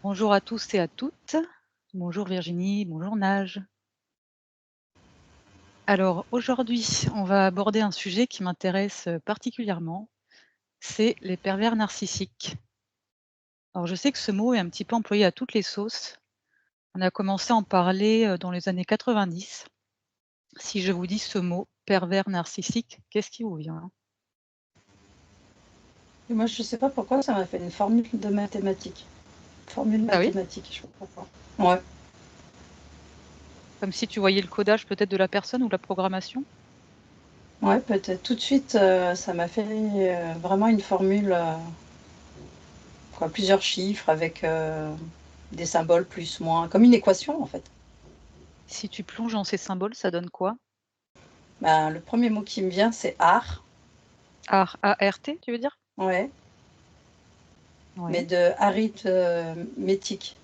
Bonjour à tous et à toutes. Bonjour Virginie, bonjour Nage. Alors aujourd'hui, on va aborder un sujet qui m'intéresse particulièrement, c'est les pervers narcissiques. Alors je sais que ce mot est un petit peu employé à toutes les sauces. On a commencé à en parler dans les années 90. Si je vous dis ce mot, pervers narcissique, qu'est-ce qui vous vient? Et moi, je sais pas pourquoi ça m'a fait une formule de mathématiques. Formule Ah oui? mathématique, je sais pas pourquoi. Ouais, Comme si tu voyais le codage peut-être de la personne ou la programmation? ouais, peut-être. Tout de suite, ça m'a fait vraiment une formule, quoi, plusieurs chiffres avec des symboles plus, moins, comme une équation en fait. Si tu plonges dans ces symboles, ça donne quoi? Ben, le premier mot qui me vient, c'est art. A-R-T, tu veux dire? Ouais, mais Oui, de arithmétique.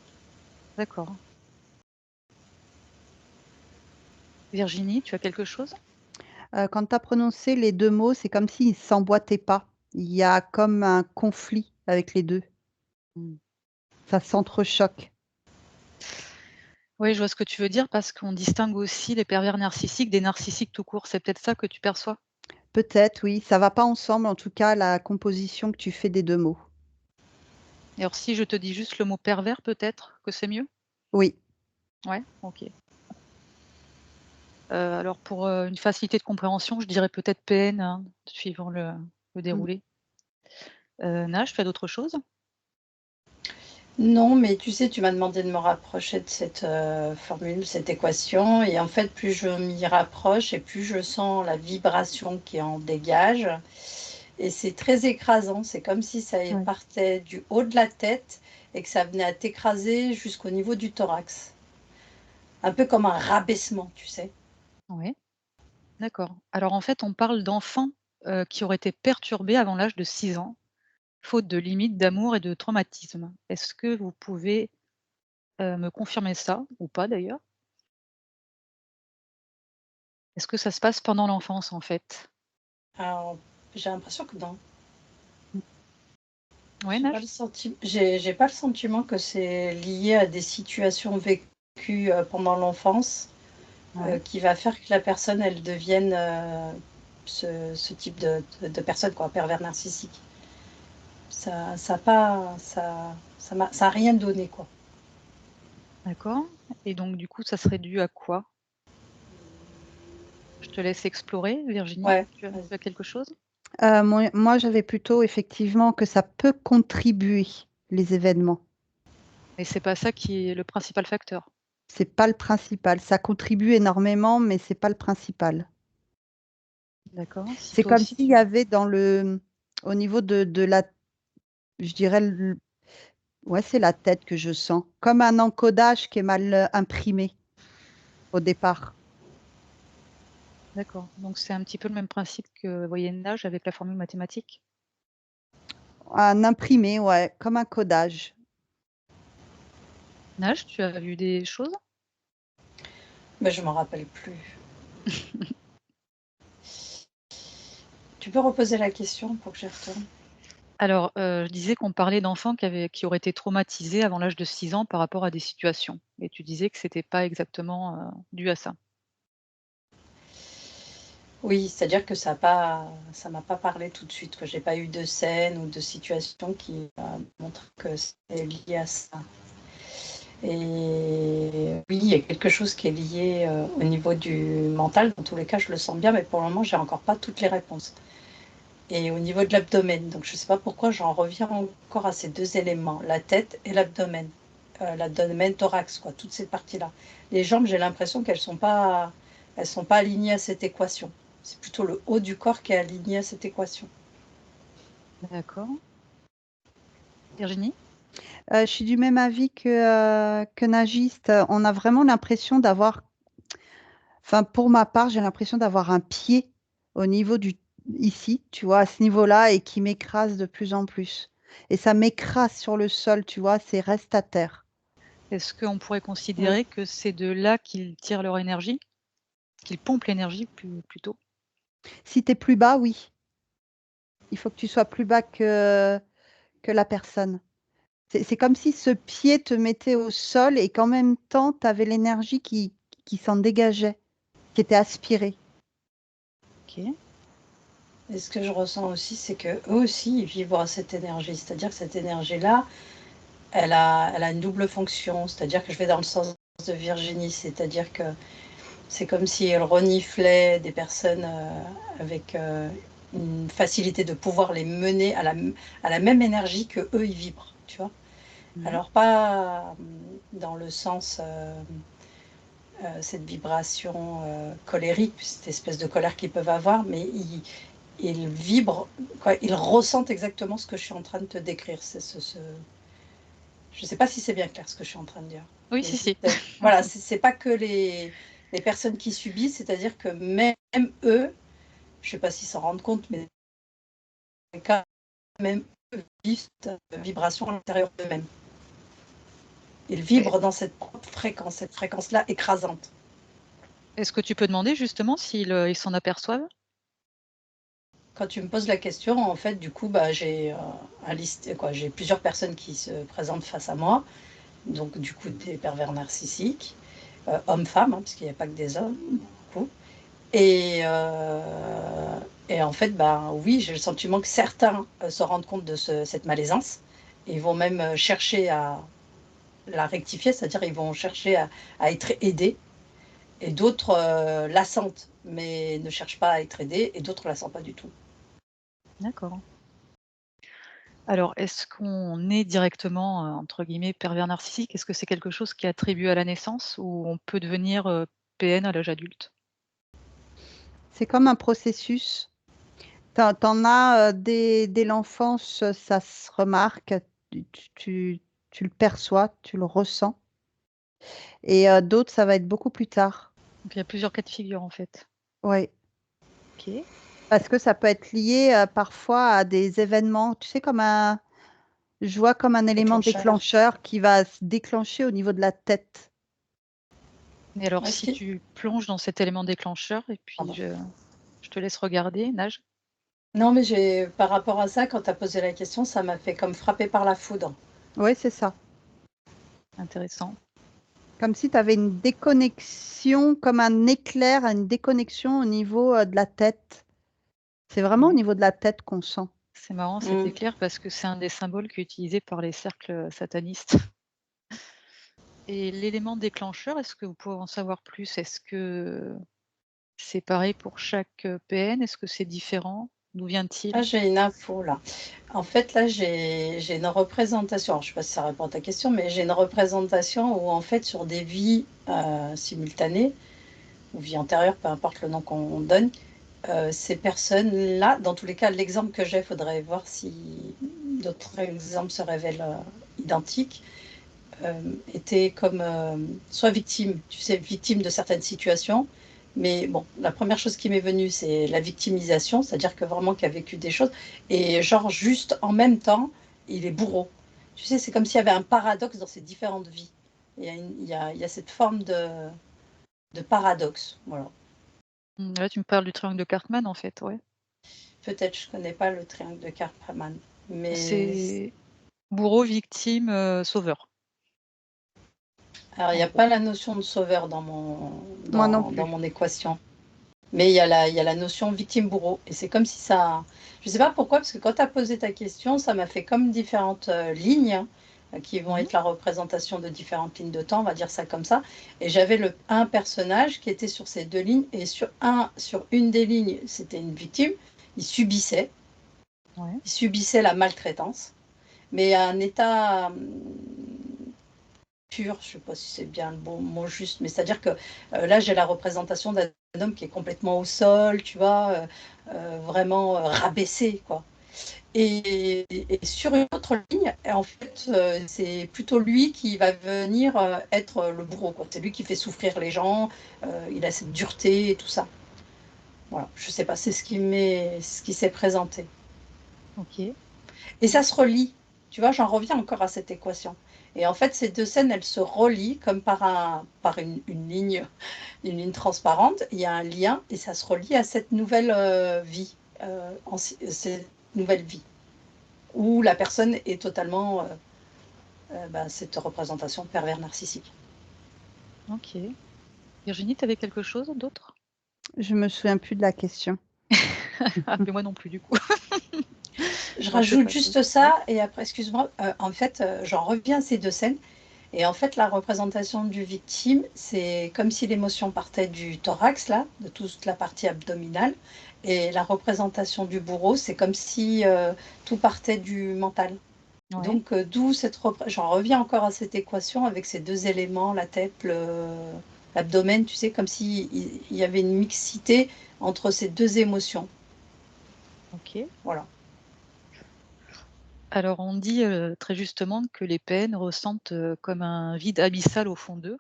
d'accord. Virginie, tu as quelque chose? Quand tu as prononcé les 2 mots, c'est comme s'ils s'emboîtaient pas. Il y a comme un conflit avec les 2. Mmh. Ça s'entrechoque. Oui, je vois ce que tu veux dire parce qu'on distingue aussi les pervers narcissiques des narcissiques tout court. C'est peut-être ça que tu perçois? Peut-être, oui, ça va pas ensemble, en tout cas, la composition que tu fais des 2 mots. Et alors si je te dis juste le mot pervers, peut-être que c'est mieux? Oui. Ouais? OK. Alors pour, une facilité de compréhension, je dirais peut-être PN, hein, suivant le Mmh. déroulé. Naj, tu as d'autres choses? Non, mais tu sais, tu m'as demandé de me rapprocher de cette formule, cette équation, et en fait, plus je m'y rapproche et plus je sens la vibration qui en dégage. Et c'est très écrasant, c'est comme si ça Ouais. partait du haut de la tête et que ça venait à t'écraser jusqu'au niveau du thorax. Un peu comme un rabaissement, tu sais. Ouais, d'accord. Alors en fait, on parle d'enfants, qui auraient été perturbés avant l'âge de 6 ans, faute de limites d'amour et de traumatisme. Est-ce que vous pouvez, me confirmer ça ou pas d'ailleurs? Est-ce que ça se passe pendant l'enfance, en fait? Alors, j'ai l'impression que non. Mmh. Ouais, Naj? J'ai pas le sentiment que c'est lié à des situations vécues pendant l'enfance Ouais. qui va faire que la personne, elle devienne ce type de personne, quoi, pervers narcissique. Ça a pas, ça a rien donné, quoi. D'accord, et donc du coup, ça serait dû à quoi? Je te laisse explorer, Virginie, Ouais, tu as quelque chose? Moi, j'avais plutôt effectivement que ça peut contribuer, les événements. Mais c'est pas ça qui est le principal facteur? C'est pas le principal. Ça contribue énormément, mais c'est pas le principal. D'accord, si C'est toi comme aussi s'il tu y avait dans le au niveau de la je dirais l ouais, c'est la tête que je sens, comme un encodage qui est mal, imprimé, au départ. d'accord, donc c'est un petit peu le même principe que Moyen-Âge avec la formule mathématique? Un imprimé, ouais, comme un codage. Nage, tu as vu des choses? mais je m'en rappelle plus. Tu peux reposer la question pour que j'y retourne? Alors, je disais qu'on parlait d'enfants qui auraient été traumatisés avant l'âge de 6 ans par rapport à des situations et tu disais que c'était pas exactement, dû à ça. Oui, c'est-à-dire que ça m'a pas parlé tout de suite, que j'ai pas eu de scène ou de situation qui montre que c'est lié à ça. Et oui, il y a quelque chose qui est lié au niveau du mental. Dans tous les cas, je le sens bien, mais pour le moment, j'ai encore pas toutes les réponses. Et au niveau de l'abdomen, donc je sais pas pourquoi j'en reviens encore à ces deux éléments, la tête et l'abdomen. L'abdomen, thorax, quoi, toutes ces parties-là. Les jambes, j'ai l'impression elles sont pas alignées à cette équation. C'est plutôt le haut du corps qui est aligné à cette équation. D'accord. Virginie? Je suis du même avis que Nagiste. On a vraiment l'impression d'avoir enfin, pour ma part, j'ai l'impression d'avoir un pied au niveau du ici, tu vois, à ce niveau-là et qui m'écrase de plus en plus et ça m'écrase sur le sol, tu vois? C'est reste à terre. Est-ce qu'on pourrait Mm. considérer que c'est de là qu'ils tirent leur énergie? Qu'ils pompent l'énergie plutôt? Si tu es plus bas, oui. Il faut que tu sois plus bas que la personne. C'est comme si ce pied te mettait au sol et qu'en même temps, tu avais l'énergie qui s'en dégageait, qui était aspirée. OK. Et ce que je ressens aussi, c'est qu'eux aussi, ils vibrent cette énergie. C'est-à-dire que cette énergie-là, elle a une double fonction. C'est-à-dire que je vais dans le sens de Virginie. C'est-à-dire que c'est comme si elle reniflait des personnes avec une facilité de pouvoir les mener à la même énergie que eux ils vibrent, tu vois. Mmh. Alors pas dans le sens cette vibration colérique, cette espèce de colère qu'ils peuvent avoir, mais ils vibrent, quoi, ils ressentent exactement ce que je suis en train de te décrire. Je ne sais pas si c'est bien clair ce que je suis en train de dire. Oui, Mais si, si. voilà, c'est pas que les personnes qui subissent, c'est-à-dire que même eux, je ne sais pas s'ils s'en rendent compte, mais quand même eux vivent cette vibration à l'intérieur d'eux-mêmes. Ils vibrent dans cette cette fréquence-là écrasante. Est-ce que tu peux demander justement s'ils, ils s'en aperçoivent? Quand tu me poses la question, en fait, du coup, j'ai j'ai plusieurs personnes qui se présentent face à moi, donc du coup des pervers narcissiques, hommes-femmes, hein, parce qu'il n'y a pas que des hommes, beaucoup. Et en fait, oui, j'ai le sentiment que certains se rendent compte de cette malaisance. Et ils vont même chercher à la rectifier, c'est-à-dire ils vont chercher à être aidés. Et d'autres la sentent, mais ne cherchent pas à être aidés. Et d'autres la sentent pas du tout. D'accord. Alors, est-ce qu'on est directement, entre guillemets, «pervers narcissique»? Est-ce que c'est quelque chose qui est attribué à la naissance ou on peut devenir, PN à l'âge adulte? C'est comme un processus. T'en as dès l'enfance, ça se remarque, tu le perçois, tu le ressens. Et d'autres, ça va être beaucoup plus tard. Donc il y a plusieurs cas de figure, en fait. Oui, OK. parce que ça peut être lié parfois à des événements, tu sais, je vois comme un élément Déclencheur. déclencheur qui va se déclencher au niveau de la tête. Mais alors Est-ce si qu'il- tu plonges dans cet élément déclencheur et puis Pardon. je te laisse regarder, nage. Non, mais par rapport à ça, quand tu as posé la question, ça m'a fait comme frapper par la foudre. Oui, c'est ça. Intéressant. Comme si tu avais une déconnexion, comme un éclair, une déconnexion au niveau de la tête. C'est vraiment au Ouais. niveau de la tête qu'on sent. C'est marrant cet Mm. éclair parce que c'est un des symboles qui est utilisé par les cercles, satanistes. Et l'élément déclencheur, est-ce que vous pouvez en savoir plus? Est-ce que c'est pareil pour chaque, PN? Est-ce que c'est différent? D'où Ah, vient-il? j'ai une info là. En fait, là, j'ai une représentation. Alors, je ne sais pas si ça répond à ta question, mais j'ai une représentation où, en fait, sur des vies simultanées, ou vies antérieures, peu importe le nom qu'on donne, ces personnes-là, dans tous les cas, l'exemple que j'ai, il faudrait voir si d'autres exemples se révèlent identiques, étaient comme soit victimes, tu sais, victimes de certaines situations. Mais bon, la première chose qui m'est venue, c'est la victimisation, c'est-à-dire que vraiment qu'il a vécu des choses. Et genre, juste en même temps, il est bourreau. Tu sais, c'est comme s'il y avait un paradoxe dans ces différentes vies. Il y a cette forme de paradoxe. Voilà. Mmh, là, tu me parles du triangle de Cartman, en fait, ouais. Peut-être je ne connais pas le triangle de Karpman, mais C'est bourreau, victime, sauveur, alors il en n'y a gros. pas la notion de sauveur Moi non dans plus. mon équation. Mais il y a la notion victime-bourreau. Et c'est comme si ça. Je ne sais pas pourquoi, parce que quand tu as posé ta question, ça m'a fait comme différentes lignes qui vont Mmh. être la représentation de différentes lignes de temps, on va dire ça comme ça. Et j'avais un personnage qui était sur ces deux lignes, et sur une des lignes, c'était une victime. Il subissait, Ouais. il subissait la maltraitance, mais à un état pur, je ne sais pas si c'est bien le bon mot juste, mais c'est-à-dire que là, j'ai la représentation d'un homme qui est complètement au sol, tu vois, vraiment rabaissé, quoi. Et sur une autre ligne, en fait, c'est plutôt lui qui va venir être le bourreau, quoi. C'est lui qui fait souffrir les gens, il a cette dureté et tout ça. Voilà, je sais pas, c'est ce qui s'est présenté. OK. Et ça se relie. Tu vois, j'en reviens encore à cette équation. Et en fait, ces deux scènes, elles se relient comme par une ligne transparente. Il y a un lien et ça se relie à cette nouvelle vie, cette nouvelle vie, où la personne est totalement cette représentation pervers narcissique. OK. Virginie, tu avais quelque chose d'autre? Je me souviens plus de la question. Ah, mais moi non plus, du coup. Je Bon, c'est rajoute pas grave. juste ça, et après, excuse-moi, en fait, j'en reviens à ces deux scènes. Et en fait, la représentation du victime, c'est comme si l'émotion partait du thorax, là, de toute la partie abdominale. Et la représentation du bourreau, c'est comme si tout partait du mental. Ouais. Donc, d'où j'en reviens encore à cette équation avec ces deux éléments, la tête, l'abdomen, tu sais, comme s'il y avait une mixité entre ces deux émotions. OK. Voilà. Alors on dit, très justement que les PN ressentent, comme un vide abyssal au fond d'eux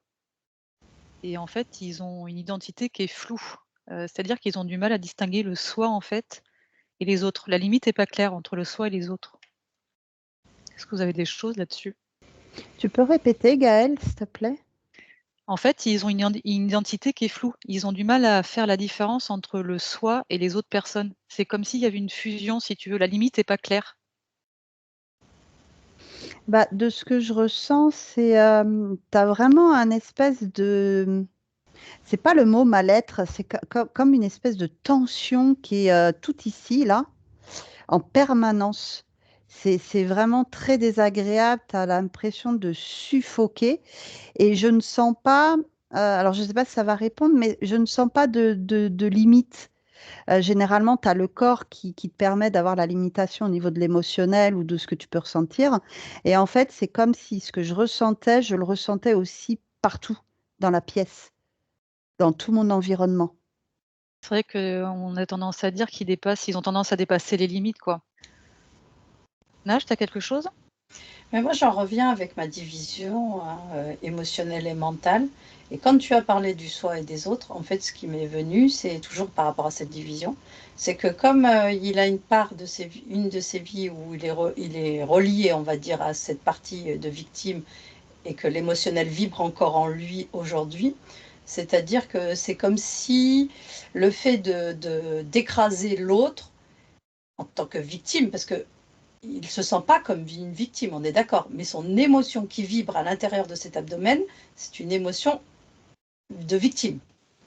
et en fait, ils ont une identité qui est floue. C'est-à-dire qu'ils ont du mal à distinguer le soi, en fait, et les autres. La limite est pas claire entre le soi et les autres. Est-ce que vous avez des choses là-dessus? Tu peux répéter, Gaëlle, s'il te plaît? En fait, ils ont une identité qui est floue. Ils ont du mal à faire la différence entre le soi et les autres personnes. C'est comme s'il y avait une fusion, si tu veux, la limite est pas claire. Bah, de ce que je ressens, c'est, tu as vraiment un espèce de c'est pas le mot mal-être, c'est comme une espèce de tension qui est, tout ici, là, en permanence. C'est vraiment très désagréable, tu as l'impression de suffoquer et je ne sens pas, alors je ne sais pas si ça va répondre, mais je ne sens pas de limite. Généralement, tu as le corps qui te permet d'avoir la limitation au niveau de l'émotionnel ou de ce que tu peux ressentir. Et en fait, c'est comme si ce que je ressentais, je le ressentais aussi partout dans la pièce, dans tout mon environnement. C'est vrai qu'on a tendance à dire ils ont tendance à dépasser les limites, quoi. Nage, tu as quelque chose? Mais moi, j'en reviens avec ma division émotionnelle et mentale. Et quand tu as parlé du soi et des autres, en fait, ce qui m'est venu, c'est toujours par rapport à cette division, c'est que comme il a une part de une de ses vies où il est relié, on va dire, à cette partie de victime et que l'émotionnel vibre encore en lui aujourd'hui, c'est-à-dire que c'est comme si le fait d'écraser l'autre en tant que victime, parce que il ne se sent pas comme une victime, on est d'accord, mais son émotion qui vibre à l'intérieur de cet abdomen, c'est une émotion de victime.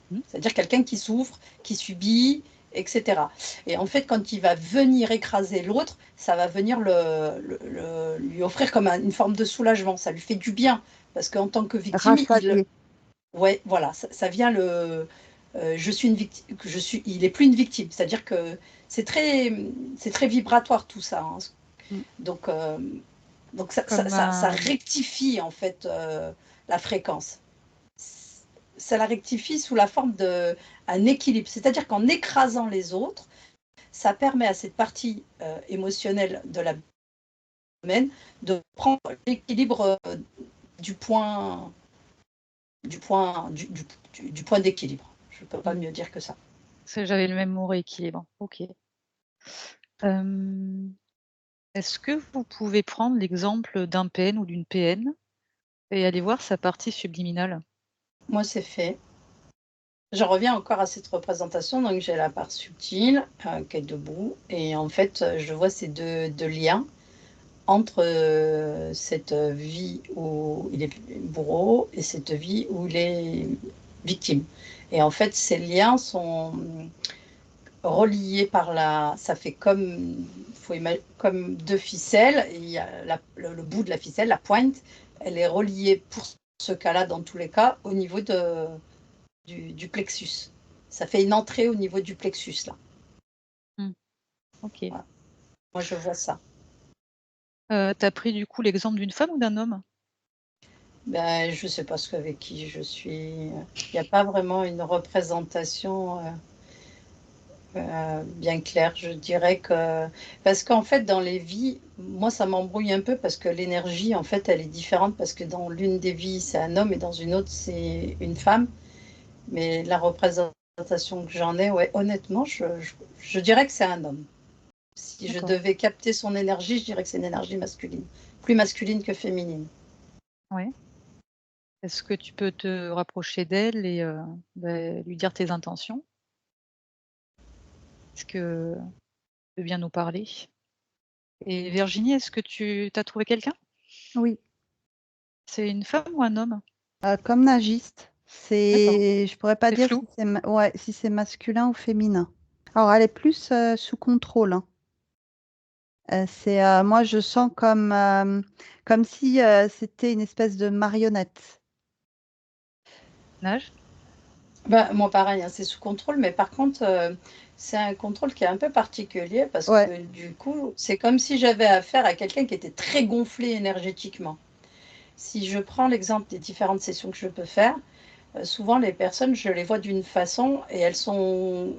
Mmh. C'est-à-dire quelqu'un qui souffre, qui subit, etc. Et en fait, quand il va venir écraser l'autre, ça va venir lui offrir comme une forme de soulagement. Ça lui fait du bien. Parce qu'en tant que victime, Rassasié. ouais, voilà, ça vient je suis une victime, il est plus une victime. C'est-à-dire que c'est très, c'est très vibratoire tout ça, hein. Mm. Donc, Comme ça un rectifie en fait la fréquence. Ça la rectifie sous la forme d'un équilibre. C'est-à-dire qu'en écrasant les autres, ça permet à cette partie émotionnelle de l'abdomen de prendre l'équilibre du point, du point d'équilibre. Je ne peux pas mmh, mieux dire que ça. j'avais le même mot rééquilibre. OK. Hem, est-ce que vous pouvez prendre l'exemple d'un PN ou d'une PN et aller voir sa partie subliminale? Moi, c'est fait. J'en reviens encore à cette représentation. Donc, j'ai la part subtile qui est debout. Et en fait, je vois ces deux liens entre cette vie où il est bourreau et cette vie où il est victime. Et en fait, ces liens sont reliés par ça fait comme deux ficelles, et il y a le bout de la ficelle, la pointe, elle est reliée pour ce cas-là, dans tous les cas, au niveau du plexus. Ça fait une entrée au niveau du plexus, là. Mmh, OK. Voilà. Moi, je vois ça. Tu as pris du coup l'exemple d'une femme ou d'un homme? Ben, je sais pas avec qui je suis. Il n'y a pas vraiment une représentation bien claire. Je dirais que parce qu'en fait, dans les vies, moi, ça m'embrouille un peu parce que l'énergie, en fait, elle est différente parce que dans l'une des vies, c'est un homme et dans une autre, c'est une femme. Mais la représentation que j'en ai, ouais, honnêtement, je dirais que c'est un homme. Si je D'accord. devais capter son énergie, je dirais que c'est une énergie masculine, plus masculine que féminine. Ouais. Est-ce que tu peux te rapprocher d'elle et lui dire tes intentions? Est-ce que tu veux bien nous parler? Et Virginie, est-ce que tu as trouvé quelqu'un? Oui. C'est une femme ou un homme? Comme nagiste. D'accord, Je pourrais pas c'est dire flou. si ouais, si c'est masculin ou féminin. Alors, elle est plus sous contrôle, hein. Moi, je sens comme si c'était une espèce de marionnette. Nage? Bah, moi, pareil, hein, c'est sous contrôle, mais par contre, c'est un contrôle qui est un peu particulier parce Ouais, que du coup, c'est comme si j'avais affaire à quelqu'un qui était très gonflé énergétiquement. Si je prends l'exemple des différentes sessions que je peux faire, souvent les personnes, je les vois d'une façon et elles sont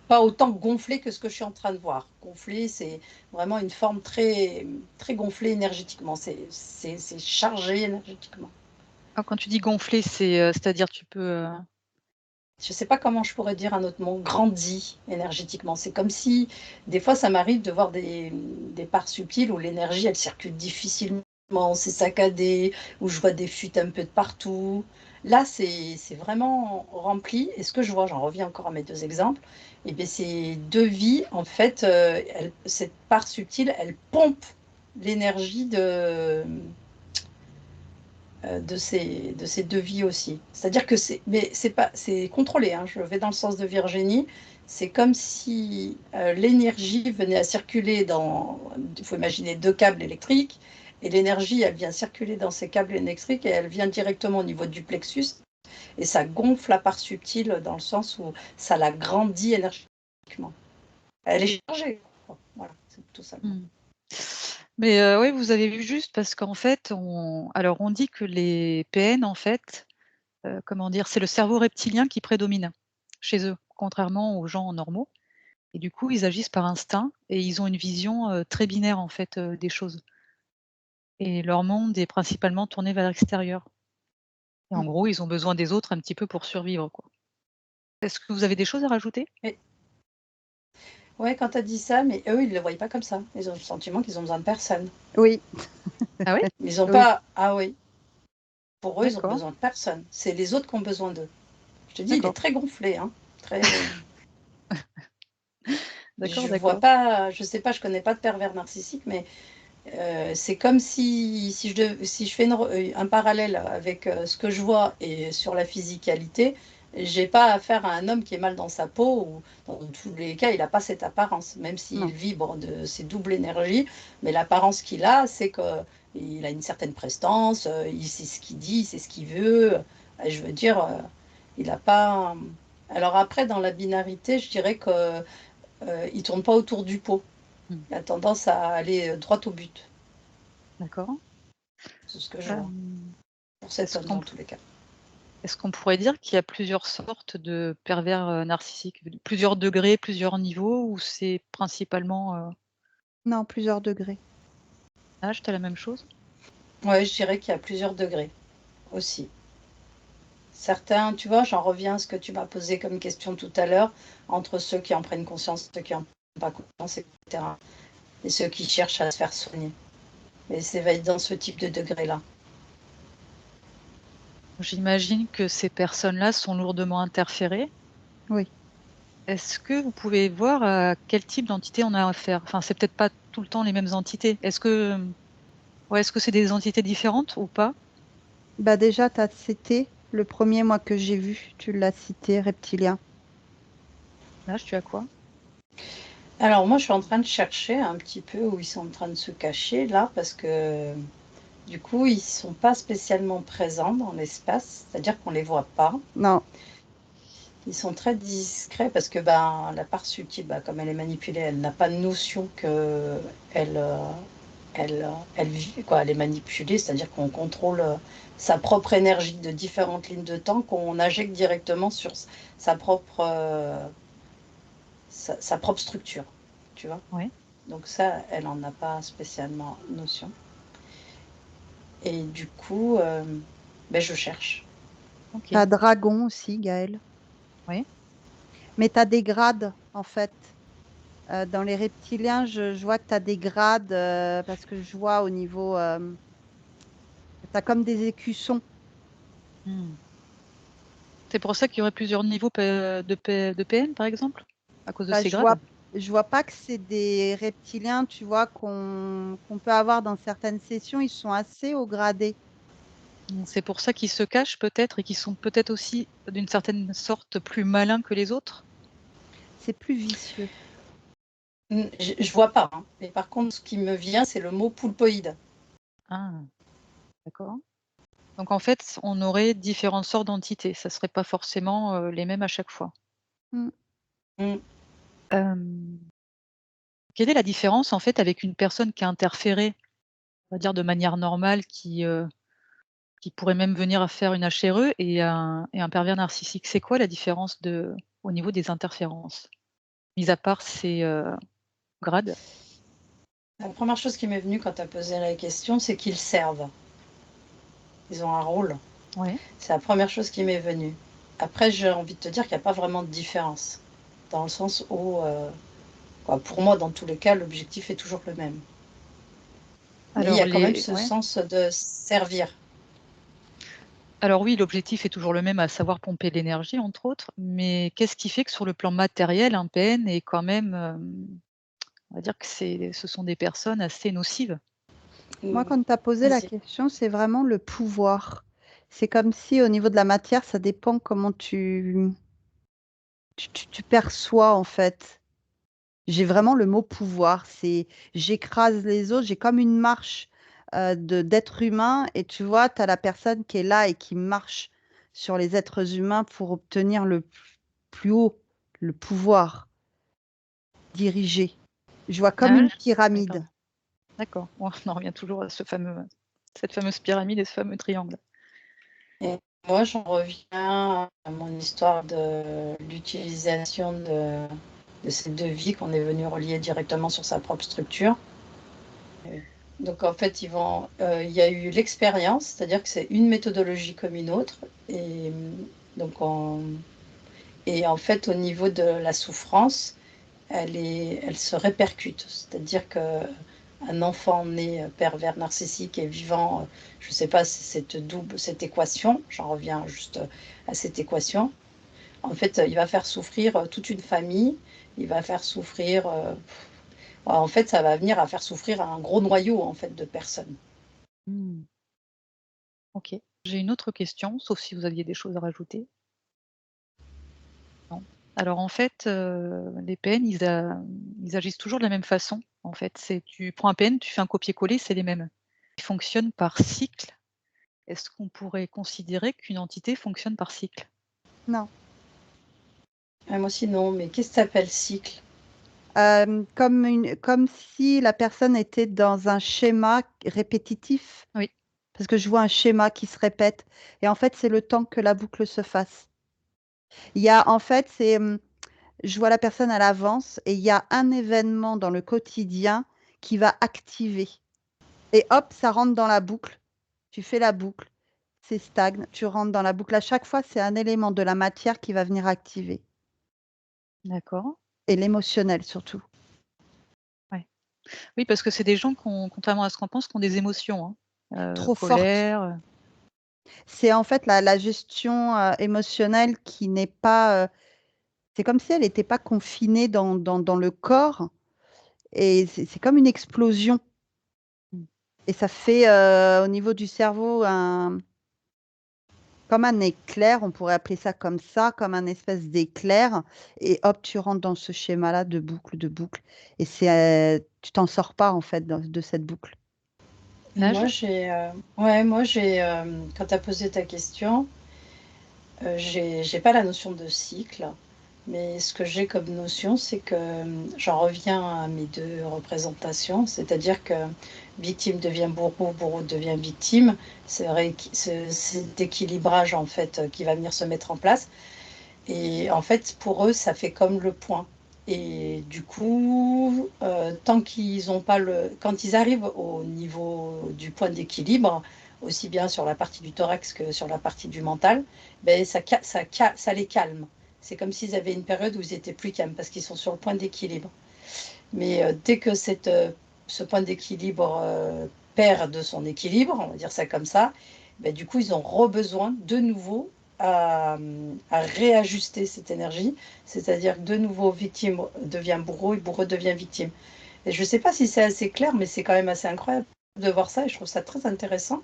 pas autant gonflées que ce que je suis en train de voir. Gonflé, c'est vraiment une forme très, très gonflée énergétiquement. C'est chargé énergétiquement. Ah, quand tu dis gonfler, c'est-à-dire tu peux, Je sais pas comment je pourrais dire un autre mot, grandi énergétiquement. C'est comme si, des fois, ça m'arrive de voir des parts subtiles où l'énergie, elle circule difficilement, c'est saccadé, où je vois des fuites un peu de partout. Là, c'est vraiment rempli. Et ce que je vois, j'en reviens encore à mes deux exemples, et bien ces deux vies, en fait, cette part subtile, elle pompe l'énergie de ces devis aussi. C'est-à-dire que c'est contrôlé, hein, je vais dans le sens de Virginie, c'est comme si l'énergie venait à circuler il faut imaginer deux câbles électriques, et l'énergie, elle vient circuler dans ces câbles électriques et elle vient directement au niveau du plexus, et ça gonfle la part subtile dans le sens où ça la grandit énergétiquement. Elle est chargée. Voilà, c'est tout ça. mmh. Mais, oui, vous avez vu juste parce qu'en fait, on dit que les PN, en fait, comment dire? C'est le cerveau reptilien qui prédomine chez eux, contrairement aux gens normaux et du coup, ils agissent par instinct et ils ont une vision, très binaire, en fait, des choses et leur monde est principalement tourné vers l'extérieur et en gros, ils ont besoin des autres un petit peu pour survivre, quoi. Est-ce que vous avez des choses à rajouter? Mais ouais, quand tu as dit ça, mais eux, ils ne le voient pas comme ça. Ils ont le sentiment qu'ils ont besoin de personne. oui, Ah ouais? Ils n'ont oui, pas. Ah oui, pour eux, ils ont D'accord, besoin de personne. C'est les autres qui ont besoin d'eux. Je te dis, il est d'accord, très gonflé, hein. Très. d'accord, Je vois d'accord. pas, je sais pas, je connais pas de pervers narcissique, mais c'est comme si je fais un parallèle avec ce que je vois et sur la physicalité, j'ai pas affaire à un homme qui est mal dans sa peau ou dans tous les cas, il n'a pas cette apparence, même s'il non. vibre de ses doubles énergies, mais l'apparence qu'il a, c'est qu'il a une certaine prestance, il sait ce qu'il dit, il sait ce qu'il veut. Et je veux dire, il n'a pas. Alors après, dans la binarité, je dirais que il tourne pas autour du pot. Mmh, Il a tendance à aller droit au but. d'accord. C'est ce que je vois. Hem, Pour cet est-ce homme, qu'on dans tous les cas. est-ce qu'on pourrait dire qu'il y a plusieurs sortes de pervers, narcissiques? Plusieurs degrés, plusieurs niveaux ou c'est principalement, Non, plusieurs degrés. âge, tu as la même chose? Ouais, je dirais qu'il y a plusieurs degrés aussi. Certains, tu vois, j'en reviens à ce que tu m'as posé comme question tout à l'heure, entre ceux qui en prennent conscience, ceux qui n'en prennent pas conscience, etc. Et ceux qui cherchent à se faire soigner. Mais c'est va être dans ce type de degré-là. J'imagine que ces personnes-là sont lourdement interférées. Oui. Est-ce que vous pouvez voir à quel type d'entité on a affaire? Enfin, c'est peut-être pas tout le temps les mêmes entités. Ouais, est-ce que c'est des entités différentes ou pas? Bah déjà, tu as cité le premier, moi, que j'ai vu, tu l'as cité, reptilien. Âge, tu as quoi? Alors moi, je suis en train de chercher un petit peu où ils sont en train de se cacher, là, parce que du coup, ils sont pas spécialement présents dans l'espace, c'est-à-dire qu'on les voit pas. Non, Ils sont très discrets parce que ben, la part subtile, ben, comme elle est manipulée, elle n'a pas de notion que elle vit, quoi, elle est manipulée, c'est-à-dire qu'on contrôle sa propre énergie de différentes lignes de temps qu'on injecte directement sur sa propre, sa propre structure, tu vois. Oui, Donc ça, elle n'en a pas spécialement notion. Et du coup, ben, je cherche. tu as OK. dragon aussi, Gaël. Oui. Mais tu as des grades, en fait. Dans les reptiliens, je vois que tu as des grades parce que je vois au niveau. Tu as comme des écussons. Mmh. C'est pour ça qu'il y aurait plusieurs niveaux de PN, par exemple? À cause de Bah, ces grades? je vois pas que c'est des reptiliens, tu vois, qu'on peut avoir dans certaines sessions. Ils sont assez haut gradés. C'est pour ça qu'ils se cachent peut-être et qu'ils sont peut-être aussi d'une certaine sorte plus malins que les autres? C'est plus vicieux. Je vois pas, hein. Mais par contre, ce qui me vient, c'est le mot poulpoïde. Ah, d'accord. Donc en fait, on aurait différentes sortes d'entités, ça serait pas forcément, les mêmes à chaque fois. Mmh. Mm. Hem, Quelle est la différence en fait avec une personne qui a interféré, on va dire de manière normale, qui pourrait même venir à faire une HRE et un pervers narcissique? C'est quoi la différence au niveau des interférences? Mis à part ces, grades? La première chose qui m'est venue quand tu as posé la question, c'est qu'ils servent. Ils ont un rôle. Ouais. C'est la première chose qui m'est venue. Après, j'ai envie de te dire qu'il n'y a pas vraiment de différence. Dans le sens où, pour moi, dans tous les cas, l'objectif est toujours le même. Mais il y Alors a quand même les ce ouais. sens de servir. Alors oui, l'objectif est toujours le même, à savoir pomper de l'énergie, entre autres, mais qu'est-ce qui fait que sur le plan matériel, un PN est quand même, on va dire que ce sont des personnes assez nocives? Moi, quand tu as posé la Vas-y. question, c'est vraiment le pouvoir. C'est comme si au niveau de la matière, ça dépend comment tu perçois en fait. J'ai vraiment le mot pouvoir. C'est j'écrase les autres, j'ai comme une marche d'êtres humains et tu vois, tu as la personne qui est là et qui marche sur les êtres humains pour obtenir le plus haut, le pouvoir, diriger. Je vois comme Ah, une oui, pyramide. pardon. D'accord. On en revient toujours à cette fameuse pyramide et ce fameux triangle. Et moi, j'en reviens à mon histoire de l'utilisation de ces devis qu'on est venu relier directement sur sa propre structure. Donc en fait, il y a eu l'expérience, c'est-à-dire que c'est une méthodologie comme une autre. Et donc et en fait, au niveau de la souffrance, elle se répercute. C'est-à-dire que un enfant né pervers narcissique et vivant, je ne sais pas, cette équation, j'en reviens juste à cette équation. En fait, il va faire souffrir toute une famille, il va faire souffrir, en fait, ça va venir à faire souffrir un gros noyau en fait de personnes. Mmh. OK. J'ai une autre question, sauf si vous aviez des choses à rajouter? Non. Alors en fait, les PN, ils agissent toujours de la même façon, en fait. C'est tu prends un PN, tu fais un copier-coller, c'est les mêmes. Ils fonctionnent par cycle. Est-ce qu'on pourrait considérer qu'une entité fonctionne par cycle? Non. Ah, moi aussi non, mais qu'est-ce que ça s'appelle cycle? Comme si la personne était dans un schéma répétitif. Oui. Parce que je vois un schéma qui se répète et en fait, c'est le temps que la boucle se fasse. Il y a en fait, je vois la personne, elle avance et il y a un événement dans le quotidien qui va activer et hop, ça rentre dans la boucle. Tu fais la boucle, c'est stagne, tu rentres dans la boucle. À chaque fois, c'est un élément de la matière qui va venir activer D'accord. et l'émotionnel surtout. Ouais. Oui, parce que c'est des gens contrairement à ce qu'on pense, qui ont des émotions, hein. Trop forte. Colère, C'est en fait la gestion, émotionnelle qui n'est pas, c'est comme si elle n'était pas confinée dans le corps et c'est comme une explosion mmh, et ça fait, au niveau du cerveau comme un éclair, on pourrait appeler ça comme ça, comme un espèce d'éclair et hop, tu rentres dans ce schéma-là de boucle et tu t'en sors pas en fait de cette boucle. l'âge? Moi j'ai, quand tu as posé ta question, j'ai pas la notion de cycle, mais ce que j'ai comme notion, c'est que, j'en reviens à mes 2 représentations, c'est-à-dire que victime devient bourreau, bourreau devient victime. C'est vrai que cet équilibrage en fait, qui va venir se mettre en place et en fait, pour eux, ça fait comme le point et du coup, tant qu'ils ont pas quand ils arrivent au niveau du point d'équilibre, aussi bien sur la partie du thorax que sur la partie du mental, beh, ça les calme. C'est comme s'ils avaient une période où ils étaient plus calmes parce qu'ils sont sur le point d'équilibre. Mais, dès que ce point d'équilibre, perd de son équilibre, on va dire ça comme ça, beh, du coup, ils ont besoin de nouveau à réajuster cette énergie. C'est-à-dire que de nouveau, victime devient bourreau et bourreau devient victime. Et je ne sais pas si c'est assez clair, mais c'est quand même assez incroyable de voir ça et je trouve ça très intéressant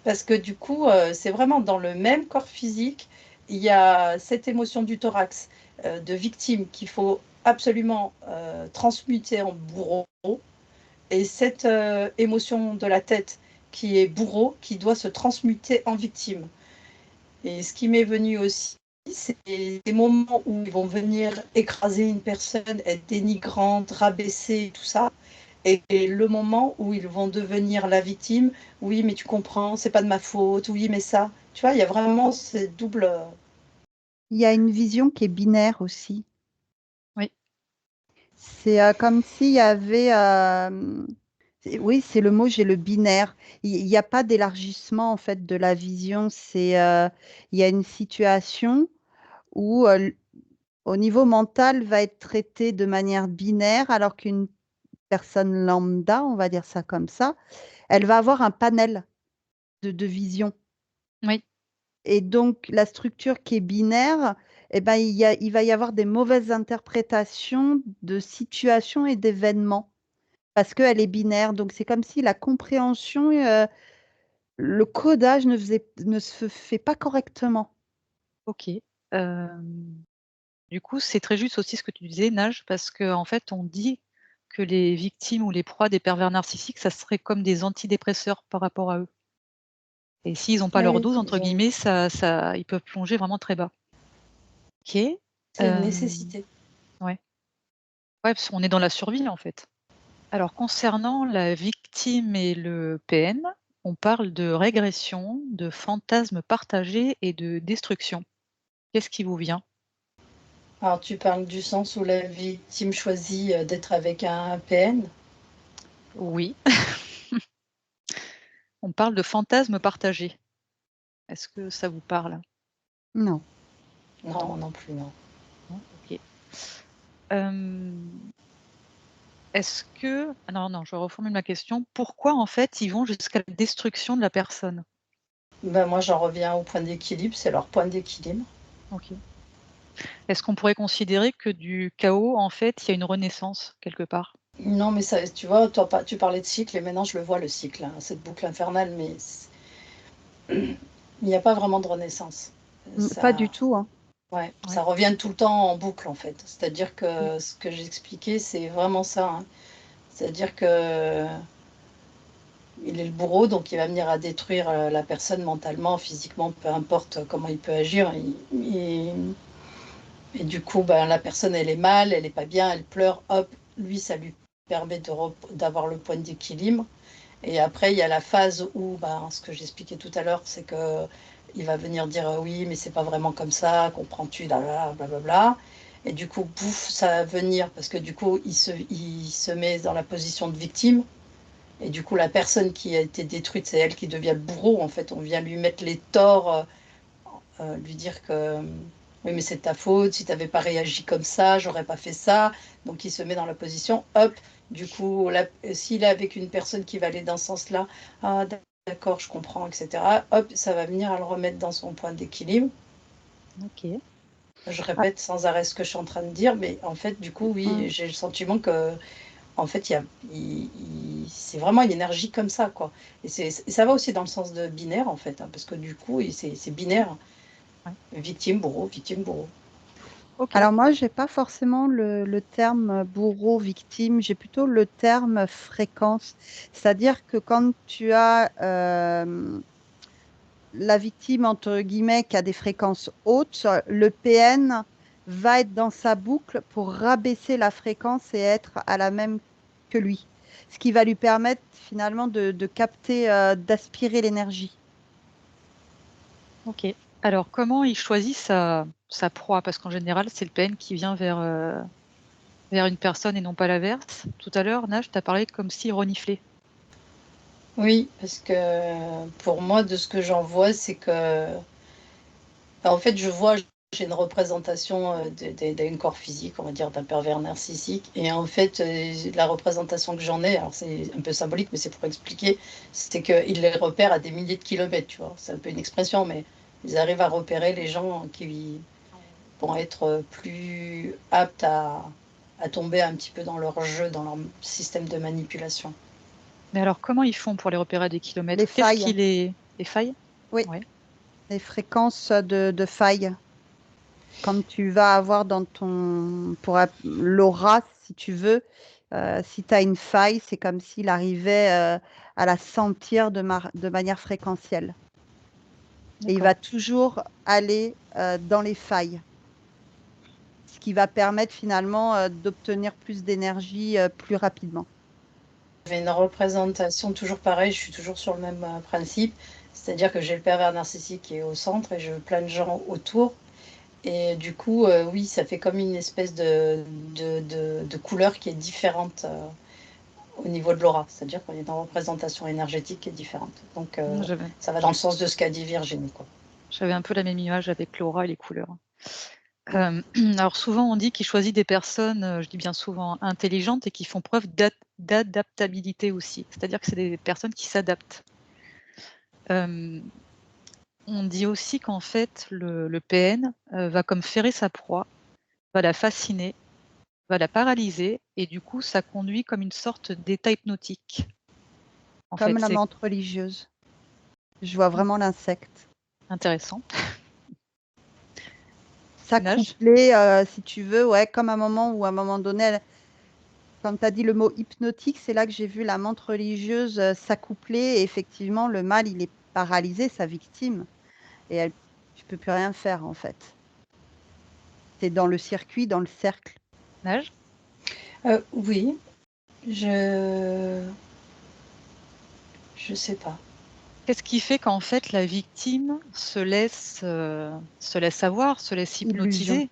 Parce que du coup, c'est vraiment dans le même corps physique, il y a cette émotion du thorax de victime qu'il faut absolument transmuter en bourreau, et cette émotion de la tête qui est bourreau, qui doit se transmuter en victime. Et ce qui m'est venu aussi, c'est des moments où ils vont venir écraser une personne, être dénigrante, rabaisser, tout ça. Et le moment où ils vont devenir la victime, oui, mais tu comprends, c'est pas de ma faute, oui, mais ça. Tu vois, il y a vraiment cette double. Il y a une vision qui est binaire aussi. Oui, C'est comme s'il y avait, oui, c'est le mot, j'ai le binaire. Il n'y a pas d'élargissement en fait de la vision. Il y a une situation où au niveau mental va être traité de manière binaire, alors qu'une personne lambda, on va dire ça comme ça, elle va avoir un panel de vision. oui, Et donc, la structure qui est binaire, eh ben, il va y avoir des mauvaises interprétations de situations et d'événements parce qu'elle est binaire. Donc, c'est comme si la compréhension, le codage ne se fait pas correctement. OK. Du coup, c'est très juste aussi ce que tu disais, Nage, parce qu'en fait, on dit que les victimes ou les proies des pervers narcissiques, ça serait comme des antidépresseurs par rapport à eux. Et s'ils n'ont pas leur Oui, «dose» entre guillemets, ils peuvent plonger vraiment très bas. OK. c'est une Hem, nécessité. ouais. Ouais, parce qu'on est dans la survie, en fait. Alors concernant la victime et le PN, on parle de régression, de fantasmes partagés et de destruction. Qu'est-ce qui vous vient? Alors, tu parles du sens où la victime choisit d'être avec un PN? Oui, on parle de fantasmes partagés. Est-ce que ça vous parle? Non. Non, non plus, non. Non? OK. Hem, est-ce que non, non, je reformule ma question. Pourquoi, en fait, ils vont jusqu'à la destruction de la personne? Ben, moi, j'en reviens au point d'équilibre, c'est leur point d'équilibre. OK. Est-ce qu'on pourrait considérer que du chaos, en fait, il y a une renaissance quelque part? Non, mais ça, tu vois, toi, tu parlais de cycle, et maintenant je le vois, le cycle, hein, cette boucle infernale, mais il n'y a pas vraiment de renaissance. Pas du Ça, tout, hein. ouais, Ouais. ça revient tout le temps en boucle, en fait. C'est-à-dire OK. que ce que j'expliquais, c'est vraiment ça, hein. C'est-à-dire que il est le bourreau, donc il va venir à détruire la personne mentalement, physiquement, peu importe comment il peut agir. Et du coup, ben, la personne, elle est mal, elle est pas bien, elle pleure, hop, lui, ça lui permet d'avoir le point d'équilibre. Et après, il y a la phase où, ben, ce que j'expliquais tout à l'heure, c'est que il va venir dire oui, mais c'est pas vraiment comme ça, comprends-tu, blablabla. Et du coup, bouf, ça va venir, parce que du coup, il se met dans la position de victime. Et du coup, la personne qui a été détruite, c'est elle qui devient le bourreau. En fait, on vient lui mettre les torts, lui dire que oui, mais c'est ta faute, si tu n'avais pas réagi comme ça, j'aurais pas fait ça. Donc il se met dans la position, hop, du coup, s'il est avec une personne qui va aller dans ce sens-là, ah d'accord, je comprends, etc., hop, ça va venir à le remettre dans son point d'équilibre. OK. Je Ah, répète sans arrêt ce que je suis en train de dire, mais en fait, du coup, mmh. oui, j'ai le sentiment que en fait, c'est vraiment une énergie comme ça, quoi. Et ça va aussi dans le sens de binaire, en fait, hein, parce que du coup, c'est binaire. Ouais. Victime, bourreau, victime, bourreau. OK. Alors moi, j'ai pas forcément le terme bourreau, victime, j'ai plutôt le terme fréquence. C'est-à-dire que quand tu as la victime, entre guillemets, qui a des fréquences hautes, le PN va être dans sa boucle pour rabaisser la fréquence et être à la même que lui. Ce qui va lui permettre finalement de capter, d'aspirer l'énergie. OK. Alors comment il choisit sa proie? Parce qu'en général, c'est le PN qui vient vers une personne et non pas l'inverse. Tout à l'heure, Naj, tu as parlé comme s'il reniflait. Oui, parce que pour moi, de ce que j'en vois, c'est que, en fait, j'ai une représentation d'un corps physique, on va dire, d'un pervers narcissique. Et en fait, la représentation que j'en ai, alors c'est un peu symbolique, mais c'est pour expliquer, c'est qu'il les repère à des milliers de kilomètres, tu vois. C'est un peu une expression, mais ils arrivent à repérer les gens qui vont être plus aptes à tomber un petit peu dans leur jeu, dans leur système de manipulation. Mais alors comment ils font pour les repérer à des Les kilomètres? Qu'est-ce qui failles. les Les failles? Oui, Ouais. les fréquences de failles. Comme tu vas avoir dans ton l'aura, si tu veux, si tu as une faille, c'est comme s'il arrivait à la sentir de manière fréquentielle. Et il D'accord. va toujours aller dans les failles, ce qui va permettre finalement d'obtenir plus d'énergie plus rapidement. J'avais une représentation toujours pareil, je suis toujours sur le même principe, c'est-à-dire que j'ai le pervers narcissique qui est au centre et je veux plein de gens autour. Et du coup, oui, ça fait comme une espèce de couleur qui est différente au niveau de l'aura, c'est-à-dire qu'il y a une représentation énergétique qui est différente. Donc, J'avais ça va dans le sens de ce qu'a dit Virginie, quoi. j'avais un peu la même image avec l'aura et les couleurs. Alors souvent on dit qu'il choisit des personnes, je dis bien souvent, intelligentes et qui font preuve d'adaptabilité aussi. C'est-à-dire que c'est des personnes qui s'adaptent. Hem, on dit aussi qu'en fait le PN, va comme ferrer sa proie, va la fasciner, va la paralyser et du coup ça conduit comme une sorte d'état hypnotique. En Comme fait, la c'est menthe religieuse. Je vois vraiment l'insecte. intéressant. Nage? S'accoupler, si tu veux, ouais, comme un moment où à un moment donné, quand tu as dit le mot hypnotique, c'est là que j'ai vu la menthe religieuse s'accoupler et effectivement, le mâle, il est paralysé, sa victime, et tu peux plus rien faire en fait. Tu es dans le circuit, dans le cercle. Nage? Oui, je sais pas. Qu'est-ce qui fait qu'en fait la victime se laisse avoir, se laisse Illusion. hypnotiser?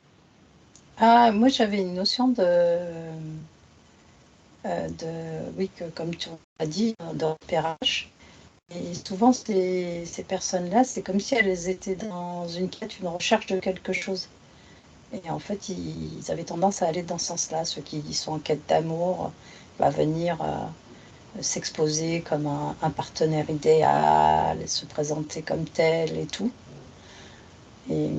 Ah, moi j'avais une notion oui, que comme tu as dit, de repérage. Et souvent, ces personnes-là, c'est comme si elles étaient dans une quête, une recherche de quelque chose. Et en fait, ils avaient tendance à aller dans ce sens-là. Ceux qui sont en quête d'amour va venir s'exposer comme un partenaire idéal, se présenter comme tel et tout. Et,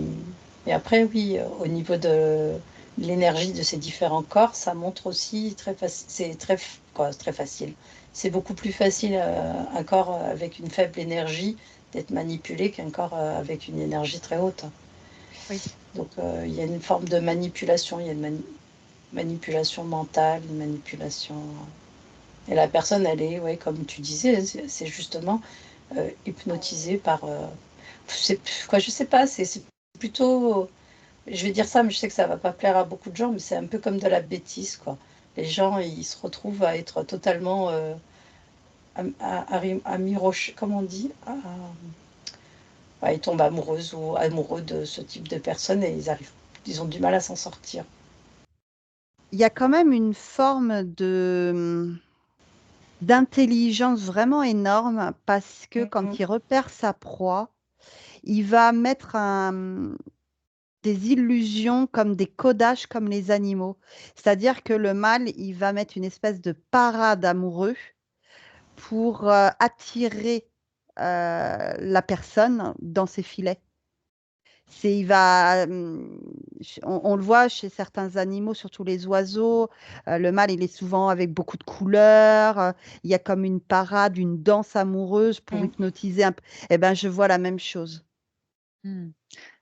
et après, oui, au niveau de l'énergie de ces différents corps, ça montre aussi c'est très facile. C'est beaucoup plus facile un corps avec une faible énergie d'être manipulé qu'un corps avec une énergie très haute. Oui. Donc il y a une forme de manipulation, il y a une manipulation mentale, une manipulation. Et la personne, elle est, ouais, comme tu disais, c'est justement hypnotisée par. Je sais pas, c'est plutôt. Je vais dire ça, mais je sais que ça va pas plaire à beaucoup de gens, mais c'est un peu comme de la bêtise, quoi. Les gens, ils se retrouvent à être totalement comme on dit, ils tombent amoureuses ou amoureux de ce type de personnes et ils ont du mal à s'en sortir. Il y a quand même une forme d'intelligence vraiment énorme parce que quand il repère sa proie, il va mettre des illusions comme des codages comme les animaux. C'est-à-dire que le mâle, il va mettre une espèce de parade amoureux pour attirer la personne dans ses filets. Il va, on le voit chez certains animaux, surtout les oiseaux, le mâle, il est souvent avec beaucoup de couleurs, il y a comme une parade, une danse amoureuse pour Mm. hypnotiser un peu. Eh ben, je vois la même chose. Mmh.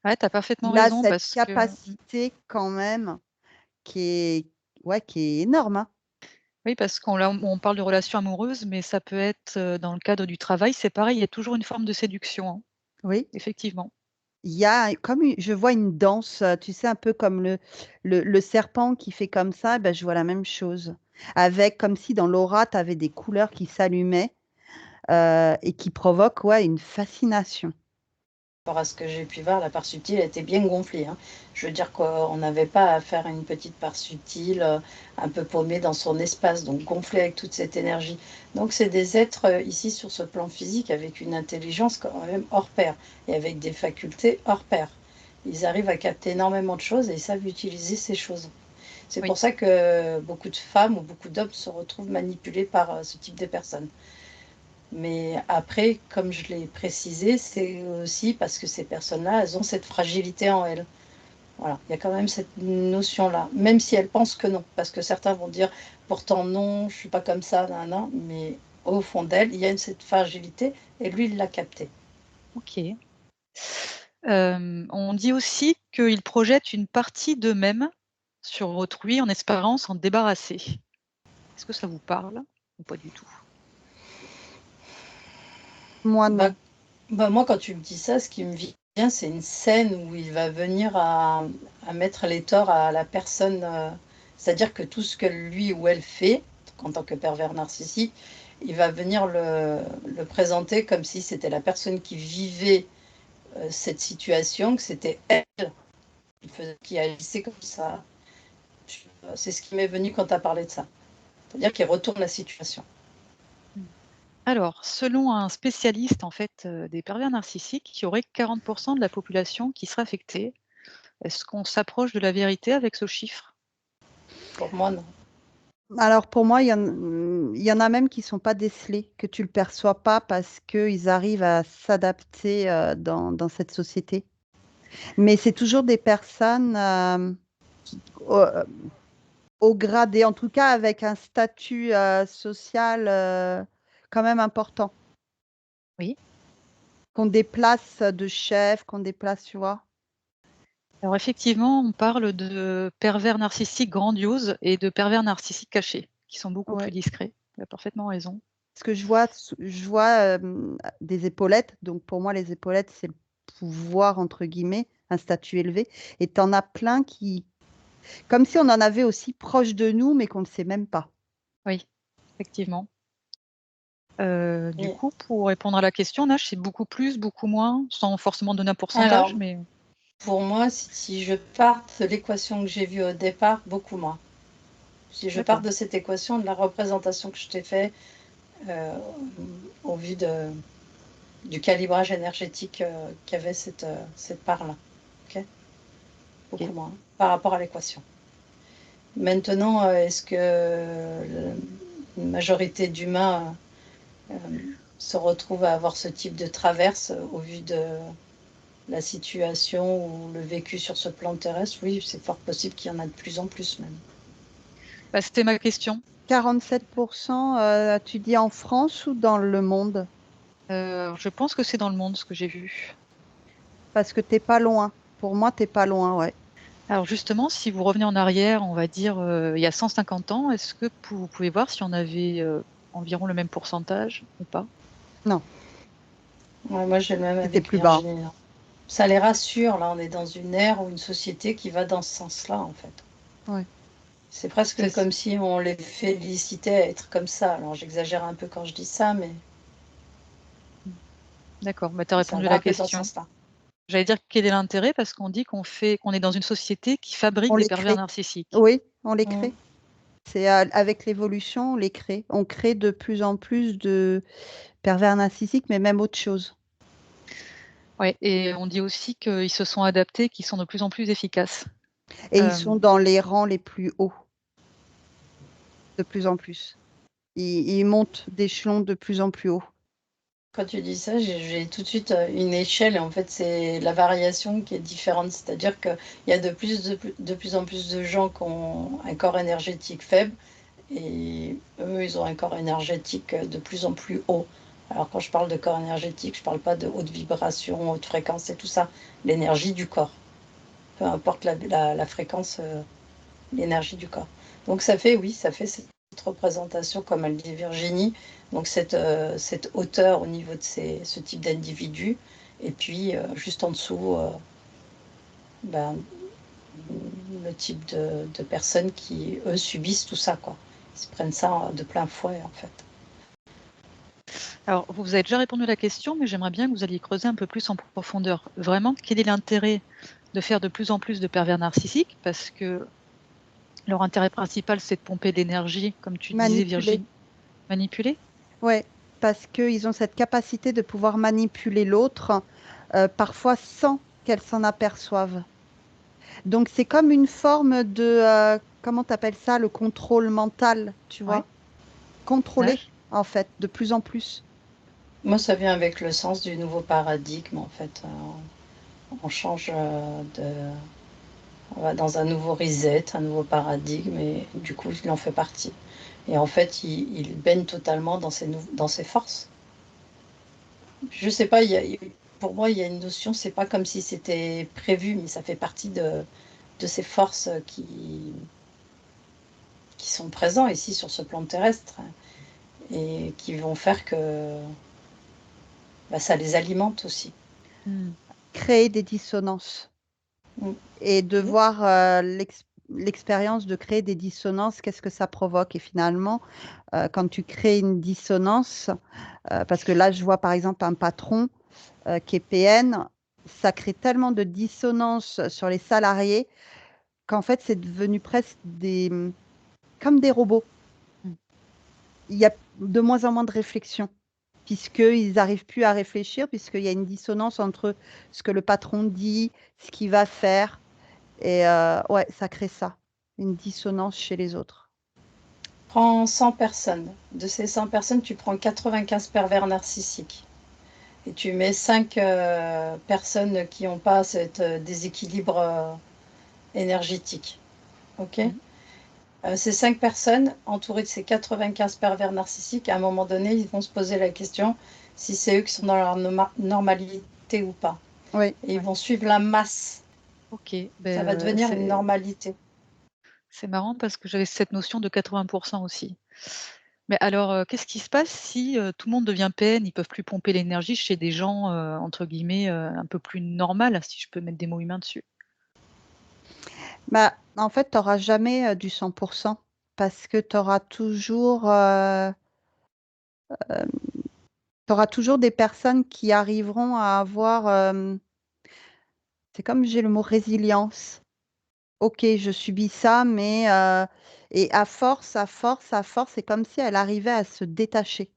Ouais, tu as parfaitement Il a raison cette parce que capacité quand même qui est ouais, qui est énorme, hein. oui, parce qu'on là, on parle de relations amoureuses, mais ça peut être, dans le cadre du travail, c'est pareil, il y a toujours une forme de séduction, hein, Oui. effectivement. Il y a comme je vois une danse, tu sais, un peu comme le serpent qui fait comme ça, ben je vois la même chose. Avec comme si dans l'aura, tu avais des couleurs qui s'allumaient, et qui provoquent, ouais, une fascination. Par rapport à ce que j'ai pu voir, la part subtile était bien gonflée, hein. Je veux dire qu'on n'avait pas à faire une petite part subtile, un peu paumée dans son espace, donc gonflée avec toute cette énergie. Donc c'est des êtres ici sur ce plan physique avec une intelligence quand même hors pair et avec des facultés hors pair. Ils arrivent à capter énormément de choses et ils savent utiliser ces choses. C'est Oui. pour ça que beaucoup de femmes ou beaucoup d'hommes se retrouvent manipulés par ce type de personnes. Mais après, comme je l'ai précisé, c'est aussi parce que ces personnes-là, elles ont cette fragilité en elles. Voilà, il y a quand même cette notion-là, même si elles pensent que non, parce que certains vont dire pourtant non, je suis pas comme ça, nan, nan, mais au fond d'elles, il y a cette fragilité et lui, il l'a capté. OK. On dit aussi qu'ils projettent une partie d'eux-mêmes sur autrui en espérant s'en débarrasser. Est-ce que ça vous parle ou pas du tout? Moi, Bah, non. moi, quand tu me dis ça, ce qui me vient, c'est une scène où il va venir à mettre les torts à la personne. C'est-à-dire que tout ce que lui ou elle fait, en tant que pervers narcissique, il va venir le présenter comme si c'était la personne qui vivait cette situation, que c'était elle qui agissait comme ça. C'est ce qui m'est venu quand tu as parlé de ça. C'est-à-dire qu'il retourne la situation. Mmh. Alors, selon un spécialiste en fait, des pervers narcissiques, il y aurait 40 de la population qui serait affectée. Est-ce qu'on s'approche de la vérité avec ce chiffre? Pour moi, non. Alors pour moi, il y en a même qui sont pas décelés, que tu le perçois pas parce qu'ils arrivent à s'adapter, dans cette société. Mais c'est toujours des personnes, au gradé, en tout cas avec un statut, social, quand même important. Oui. Qu'on déplace de chef, qu'on déplace, tu vois? Alors effectivement, on parle de pervers narcissiques grandioses et de pervers narcissiques cachés, qui sont beaucoup plus Ouais. discrets. Tu as parfaitement raison. Parce que je vois, des épaulettes, donc pour moi les épaulettes, c'est le «pouvoir» entre guillemets, un statut élevé et tu en as plein qui comme si on en avait aussi proche de nous, mais qu'on ne sait même pas. Oui, effectivement. Du Et coup, pour répondre à la question, Nash, c'est beaucoup plus, beaucoup moins, sans forcément donner un alors, pourcentage, mais pour moi, si je pars de l'équation que j'ai vue au départ, beaucoup moins. Si je pars d'accord. de cette équation, de la représentation que je t'ai fait, euh, au vu du calibrage énergétique qu'avait cette part-là. Okay, OK. beaucoup moins par rapport à l'équation. Maintenant, est-ce que une majorité d'humains se retrouvent à avoir ce type de traverse au vu de la situation ou le vécu sur ce plan terrestre? Oui, c'est fort possible qu'il y en a de plus en plus même. Bah, c'était ma question. 47 tu dis en France ou dans le monde? Je pense que c'est dans le monde ce que j'ai vu. Parce que tu es pas loin. Pour moi, tu es pas loin, ouais. Alors justement, si vous revenez en arrière, on va dire, il y a 150 ans, est-ce que vous pouvez voir si on avait, environ le même pourcentage ou pas? Non, Ouais, moi, j'ai le même c'était avec plus bas. Virginie, là. Ça les rassure, là, on est dans une ère ou une société qui va dans ce sens-là, en fait. Ouais. C'est presque C'est comme si on les félicitait à être comme ça. Alors, j'exagère un peu quand je dis ça, mais mmh, d'accord, bah, tu as ça répondu à va la un peu dans ce question. sens-là. J'allais dire quel est l'intérêt parce qu'on dit qu'on est dans une société qui fabrique On des les pervers crée. narcissiques. Oui, on les Mm. crée. C'est, avec l'évolution, on les crée. On crée de plus en plus de pervers narcissiques, mais même autre chose. Ouais et on dit aussi qu'ils se sont adaptés, qu'ils sont de plus en plus efficaces. Et ils sont Hem, dans les rangs les plus hauts, de plus en plus. Ils montent d'échelon de plus en plus haut. Quand tu dis ça, j'ai tout de suite une échelle et en fait, c'est la variation qui est différente. C'est-à-dire qu'il y a de plus en plus de gens qui ont un corps énergétique faible et eux, ils ont un corps énergétique de plus en plus haut. Alors, quand je parle de corps énergétique, je ne parle pas de haute vibration, haute fréquence et tout ça. L'énergie du corps. Peu importe la fréquence, l'énergie du corps. Donc, ça fait, oui, ça fait cette représentation, comme elle dit Virginie, donc cette hauteur au niveau de ce type d'individu. Et puis, juste en dessous, ben, le type de personnes qui, eux, subissent tout ça, quoi. Ils se prennent ça de plein fouet, en fait. alors vous avez déjà répondu à la question, mais j'aimerais bien que vous alliez creuser un peu plus en profondeur. Vraiment, quel est l'intérêt de faire de plus en plus de pervers narcissiques? Parce que leur intérêt principal, c'est de pomper de l'énergie, comme tu disais Manipuler. Virginie. Manipuler? Ouais, parce qu'ils ont cette capacité de pouvoir manipuler l'autre, parfois sans qu'elle s'en aperçoive. Donc c'est comme une forme de, comment tu appelles ça? Le contrôle mental, tu Ouais. vois? Contrôler, Nage? en fait, de plus en plus. Moi, ça vient avec le sens du nouveau paradigme, en fait. On change on va dans un nouveau reset, un nouveau paradigme, et du coup, il en fait partie. Et en fait, il baigne totalement dans ses forces. Je sais pas, pour moi, il y a une notion, c'est pas comme si c'était prévu, mais ça fait partie de ces forces qui sont présents ici sur ce plan terrestre et qui vont faire que ça les alimente aussi. Créer des dissonances. Et de Ok. voir l'expérience de créer des dissonances, qu'est-ce que ça provoque. Et finalement, quand tu crées une dissonance, parce que là, je vois par exemple un patron qui est PN, ça crée tellement de dissonance sur les salariés qu'en fait, c'est devenu presque comme des robots. Il y a de moins en moins de réflexion, puisqu'ils n'arrivent plus à réfléchir, puisqu'il y a une dissonance entre ce que le patron dit, ce qu'il va faire. Et ouais, ça crée ça, une dissonance chez les autres. Prends 100 personnes. De ces 100 personnes, tu prends 95 pervers narcissiques. Et tu mets 5 personnes qui n'ont pas cet déséquilibre énergétique. Ok. Ces 5 personnes, entourées de ces 95 pervers narcissiques, à un moment donné, ils vont se poser la question si c'est eux qui sont dans leur normalité ou pas. Oui. Et ils vont suivre la masse. Ok. Ça va devenir une normalité. C'est marrant parce que j'avais cette notion de 80% aussi. Mais alors, qu'est-ce qui se passe si tout le monde devient PN? Ils peuvent plus pomper l'énergie chez des gens, entre guillemets, un peu plus «normales», si je peux mettre des mots humains dessus? Bah, en fait, tu auras jamais du 100% parce que tu auras toujours, des personnes qui arriveront à avoir. C'est comme j'ai le mot résilience. Ok, je subis ça, mais et à force, à force, à force, c'est comme si elle arrivait à se détacher,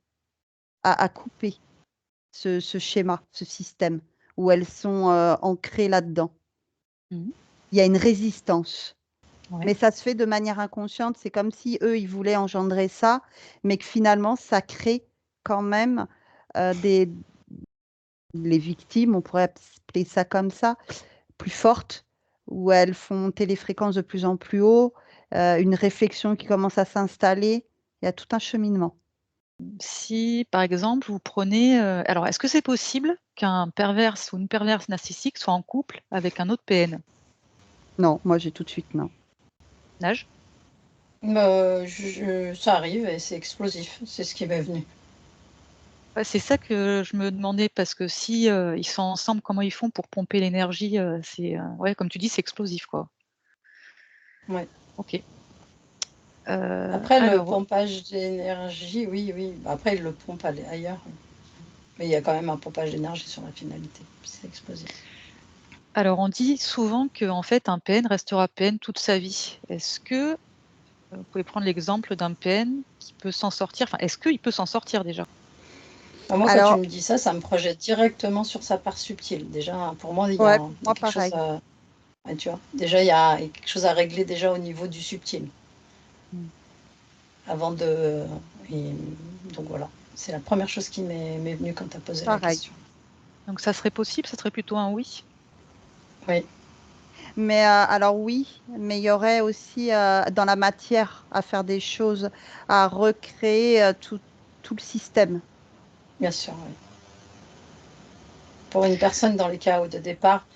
à couper ce schéma, ce système, où elles sont ancrées là-dedans. Mmh. Il y a une résistance. Ouais. Mais ça se fait de manière inconsciente. C'est comme si eux, ils voulaient engendrer ça, mais que finalement, ça crée quand même des les victimes, on pourrait appeler ça comme ça, plus fortes, où elles font monter les fréquences de plus en plus haut, une réflexion qui commence à s'installer. Il y a tout un cheminement. Si, par exemple, vous prenez, alors est-ce que c'est possible qu'un perverse ou une perverse narcissique soit en couple avec un autre PN? Non, moi j'ai tout de suite non. Nage? Ça arrive et c'est explosif. C'est ce qui m'est venu. Ouais, c'est ça que je me demandais parce que si, ils sont ensemble, comment ils font pour pomper l'énergie? C'est, ouais, comme tu dis, c'est explosif, quoi. Ouais. OK. Après, le Alors pompage d'énergie, oui, oui. Après, ils le pompent ailleurs. Mais il y a quand même un pompage d'énergie sur la finalité. C'est explosif. alors on dit souvent qu'en fait un PN restera PN toute sa vie. Est-ce que, vous pouvez prendre l'exemple d'un PN qui peut s'en sortir? Enfin, est-ce qu'il peut s'en sortir déjà? Moi, quand tu Alors, me dis ça, ça me projette directement sur sa part subtile. Déjà, pour moi, il y ouais, a, pour il y a moi quelque chose pareil. à... ouais, tu vois, déjà, il y a quelque chose à régler déjà au niveau du subtil. Mmh. Avant de... et donc voilà, c'est la première chose qui m'est venue quand tu as posé la Pareil. question. Donc ça serait possible? Ça serait plutôt un oui? Oui, Mais alors oui, mais il y aurait aussi dans la matière à faire des choses, à recréer tout le système. bien sûr, oui. Pour une personne dans les cas où de départ,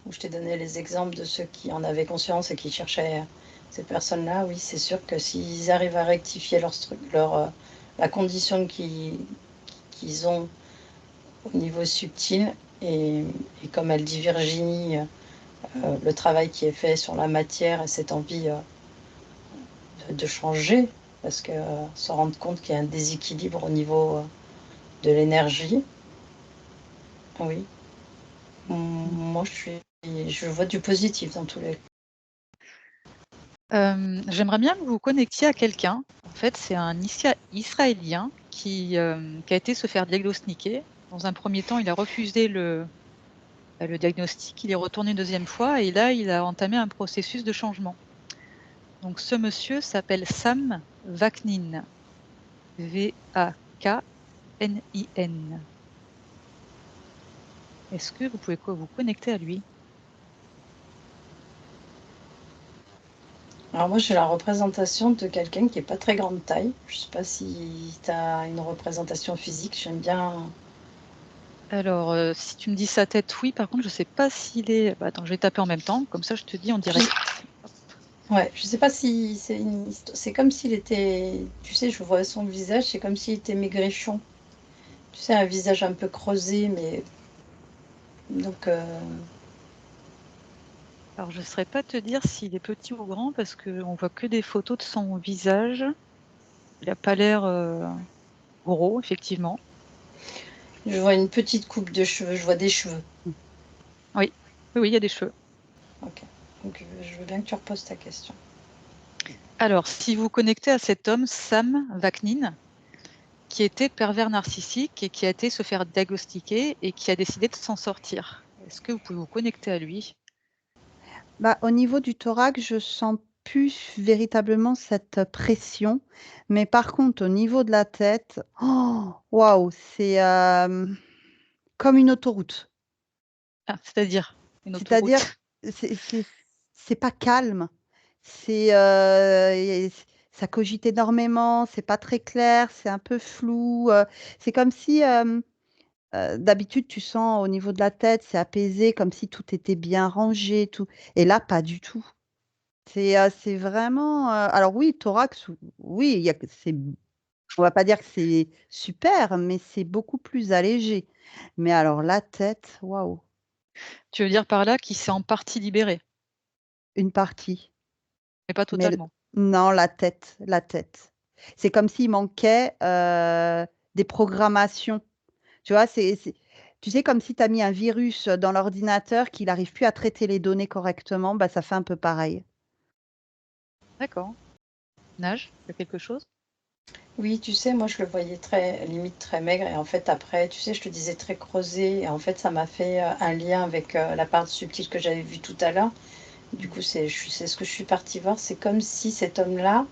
où je t'ai donné les exemples de ceux qui en avaient conscience et qui cherchaient ces personnes-là, oui, c'est sûr que s'ils arrivent à rectifier la condition qu'ils ont au niveau subtil, et, comme elle dit Virginie, le travail qui est fait sur la matière et cette envie de changer, parce que se rendre compte qu'il y a un déséquilibre au niveau de l'énergie, oui. Mmh. Moi, je vois du positif dans tous les cas. J'aimerais bien que vous vous connectiez à quelqu'un. En fait, c'est un Israélien qui a été se faire diagnostiquer. Dans un premier temps, il a refusé le diagnostic. Il est retourné une deuxième fois et là, il a entamé un processus de changement. Donc ce monsieur s'appelle Sam Vaknin, Vaknin. Est-ce que vous pouvez vous connecter à lui? Alors moi, j'ai la représentation de quelqu'un qui est pas très grande taille. Je sais pas si tu as une représentation physique. J'aime bien Alors, si tu me dis sa tête, oui. Par contre, je sais pas s'il est attends, je vais taper en même temps, comme ça je te dis en direct. Ouais, je sais pas si c'est comme s'il était, tu sais, je vois son visage, c'est comme s'il était maigrichon. Tu sais, un visage un peu creusé, mais donc Alors, je saurais pas te dire s'il est petit ou grand parce qu'on voit que des photos de son visage. Il a pas l'air, gros, effectivement. je vois une petite coupe de cheveux, je vois des cheveux. Oui. Oui, il y a des cheveux. Ok. Donc je veux bien que tu reposes ta question. Alors, si vous connectez à cet homme, Sam Vaknin, qui était pervers narcissique et qui a été se faire diagnostiquer et qui a décidé de s'en sortir. Est-ce que vous pouvez vous connecter à lui? Bah, au niveau du thorax, je sens plus véritablement cette pression. Mais par contre, au niveau de la tête, oh, waouh, c'est comme une autoroute. Ah, c'est-à-dire une C'est-à-dire, autoroute? c'est c'est c'est pas calme. C'est, ça cogite énormément, c'est pas très clair, c'est un peu flou, c'est comme si, d'habitude, tu sens au niveau de la tête, c'est apaisé, comme si tout était bien rangé, tout et là, pas du tout. C'est vraiment, alors oui, thorax, oui, il y a c'est on va pas dire que c'est super, mais c'est beaucoup plus allégé. Mais alors la tête, waouh, Tu veux dire par là qu'il s'est en partie libéré, une partie. mais pas Mais l totalement? non, la tête, la tête. C'est comme s'il manquait, des programmations. Tu vois? C'est tu sais, comme si tu as mis un virus, dans l'ordinateur, qu'il arrive plus à traiter les données correctement, bah, ça fait un peu pareil. D'accord. Nage, il y a quelque chose? Oui, tu sais, moi je le voyais très, limite très maigre, et en fait après, tu sais, je te disais très creusé, et en fait ça m'a fait un lien avec la part subtile que j'avais vue tout à l'heure. Du Mmh. coup, c'est ce que je suis partie voir. C'est comme si cet homme-là,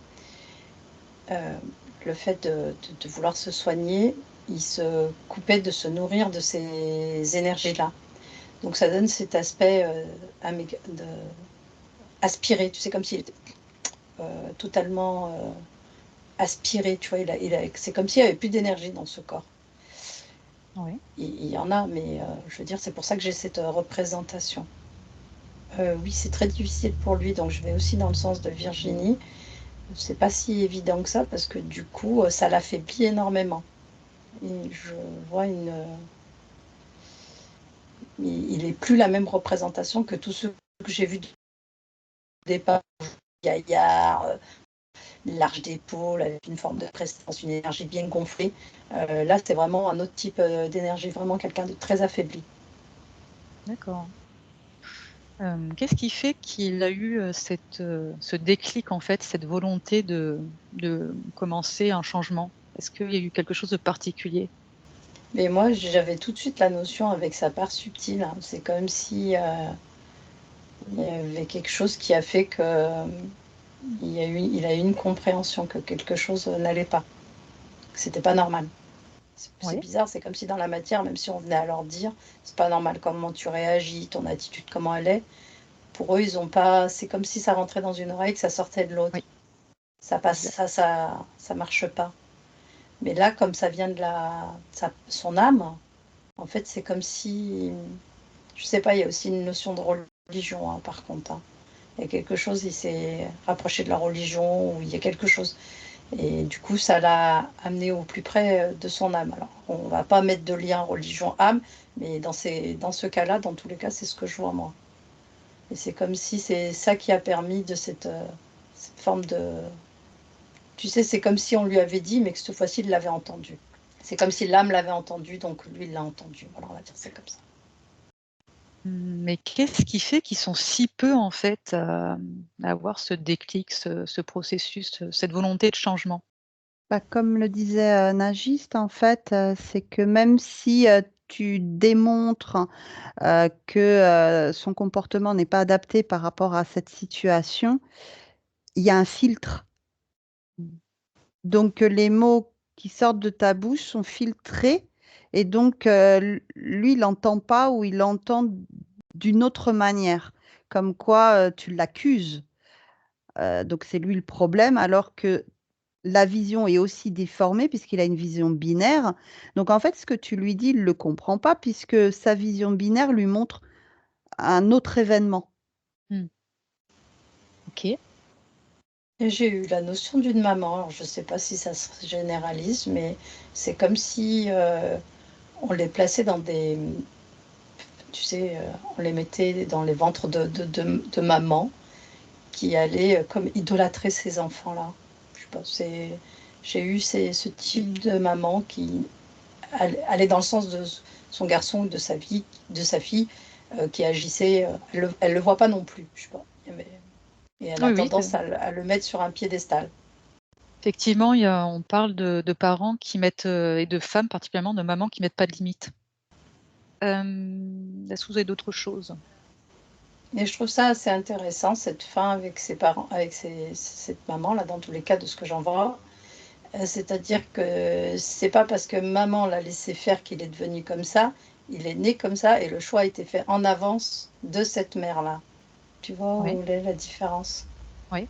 euh, le fait de vouloir se soigner, il se coupait de se nourrir de ces énergies-là. Donc ça donne cet aspect aspiré, tu sais, comme s'il était totalement aspiré, tu vois. C'est comme s'il n'y avait plus d'énergie dans ce corps. Oui. Il y en a, mais je veux dire, c'est pour ça que j'ai cette représentation. Oui, c'est très difficile pour lui, donc je vais aussi dans le sens de Virginie. C'est pas si évident que ça, parce que du coup, ça l'affaiblit énormément. Et je vois il est plus la même représentation que tous ceux que j'ai vus au départ. Gaillard, large d'épaule, avec une forme de prestance, une énergie bien gonflée. Là, c'est vraiment un autre type d'énergie, vraiment quelqu'un de très affaibli. D'accord. Qu'est-ce qui fait qu'il a eu, ce déclic, en fait, cette volonté de commencer un changement? Est-ce qu'il y a eu quelque chose de particulier? Mais moi, j'avais tout de suite la notion avec sa part subtile, hein. C'est comme si il y avait quelque chose qui a fait que il a eu une compréhension que quelque chose n'allait pas, que c'était pas normal. C'est Oui. bizarre, c'est comme si dans la matière, même si on venait à leur dire, c'est pas normal comment tu réagis, ton attitude, comment elle est. Pour eux, ils ont pas. C'est comme si ça rentrait dans une oreille, que ça sortait de l'autre. Oui, Ça passe, exact. ça marche pas. Mais là, comme ça vient de son âme, en fait, c'est comme si, je sais pas, il y a aussi une notion de religion, hein, par contre, hein. Il y a quelque chose, il s'est rapproché de la religion, ou il y a quelque chose. Et du coup, ça l'a amené au plus près de son âme. Alors, on va pas mettre de lien religion-âme, mais dans ce cas-là, dans tous les cas, c'est ce que je vois moi. Et c'est comme si c'est ça qui a permis de cette forme de... Tu sais, c'est comme si on lui avait dit, mais que cette fois-ci, il l'avait entendu. C'est comme si l'âme l'avait entendu, donc lui, il l'a entendu. Voilà, on va dire c'est comme ça. Mais qu'est-ce qui fait qu'ils sont si peu, en fait, à avoir ce déclic, ce processus, cette volonté de changement? Bah, comme le disait, Nagiste, en fait, c'est que même si, tu démontres, que, son comportement n'est pas adapté par rapport à cette situation, il y a un filtre. Mmh. Donc, les mots qui sortent de ta bouche sont filtrés et donc, lui, il l'entend pas ou il l'entend d'une autre manière. Comme quoi, tu l'accuses, donc c'est lui le problème alors que la vision est aussi déformée puisqu'il a une vision binaire. Donc en fait, ce que tu lui dis, il ne le comprend pas puisque sa vision binaire lui montre un autre événement. Ok. Et j'ai eu la notion d'une maman. Alors, je ne sais pas si ça se généralise, mais c'est comme si on les plaçait dans des... Tu sais, on les mettait dans les ventres de maman qui allait comme idolâtrer ces enfants-là. Je sais pas, j'ai eu ce type de maman qui allait dans le sens de son garçon ou de sa fille, qui agissait. Elle le voit pas non plus. Je sais pas. Et elle a Oui, oui, tendance à le mettre sur un piédestal. effectivement, on parle de parents qui mettent, et de femmes particulièrement, de mamans qui mettent pas de limites. Est-ce que vous avez d'autres choses? Et je trouve ça assez intéressant, cette fin avec ses parents, avec cette maman-là, dans tous les cas, de ce que j'en vois. C'est-à-dire que c'est pas parce que maman l'a laissé faire qu'il est devenu comme ça, il est né comme ça et le choix a été fait en avance de cette mère-là. Tu vois Oui, où est la différence? oui.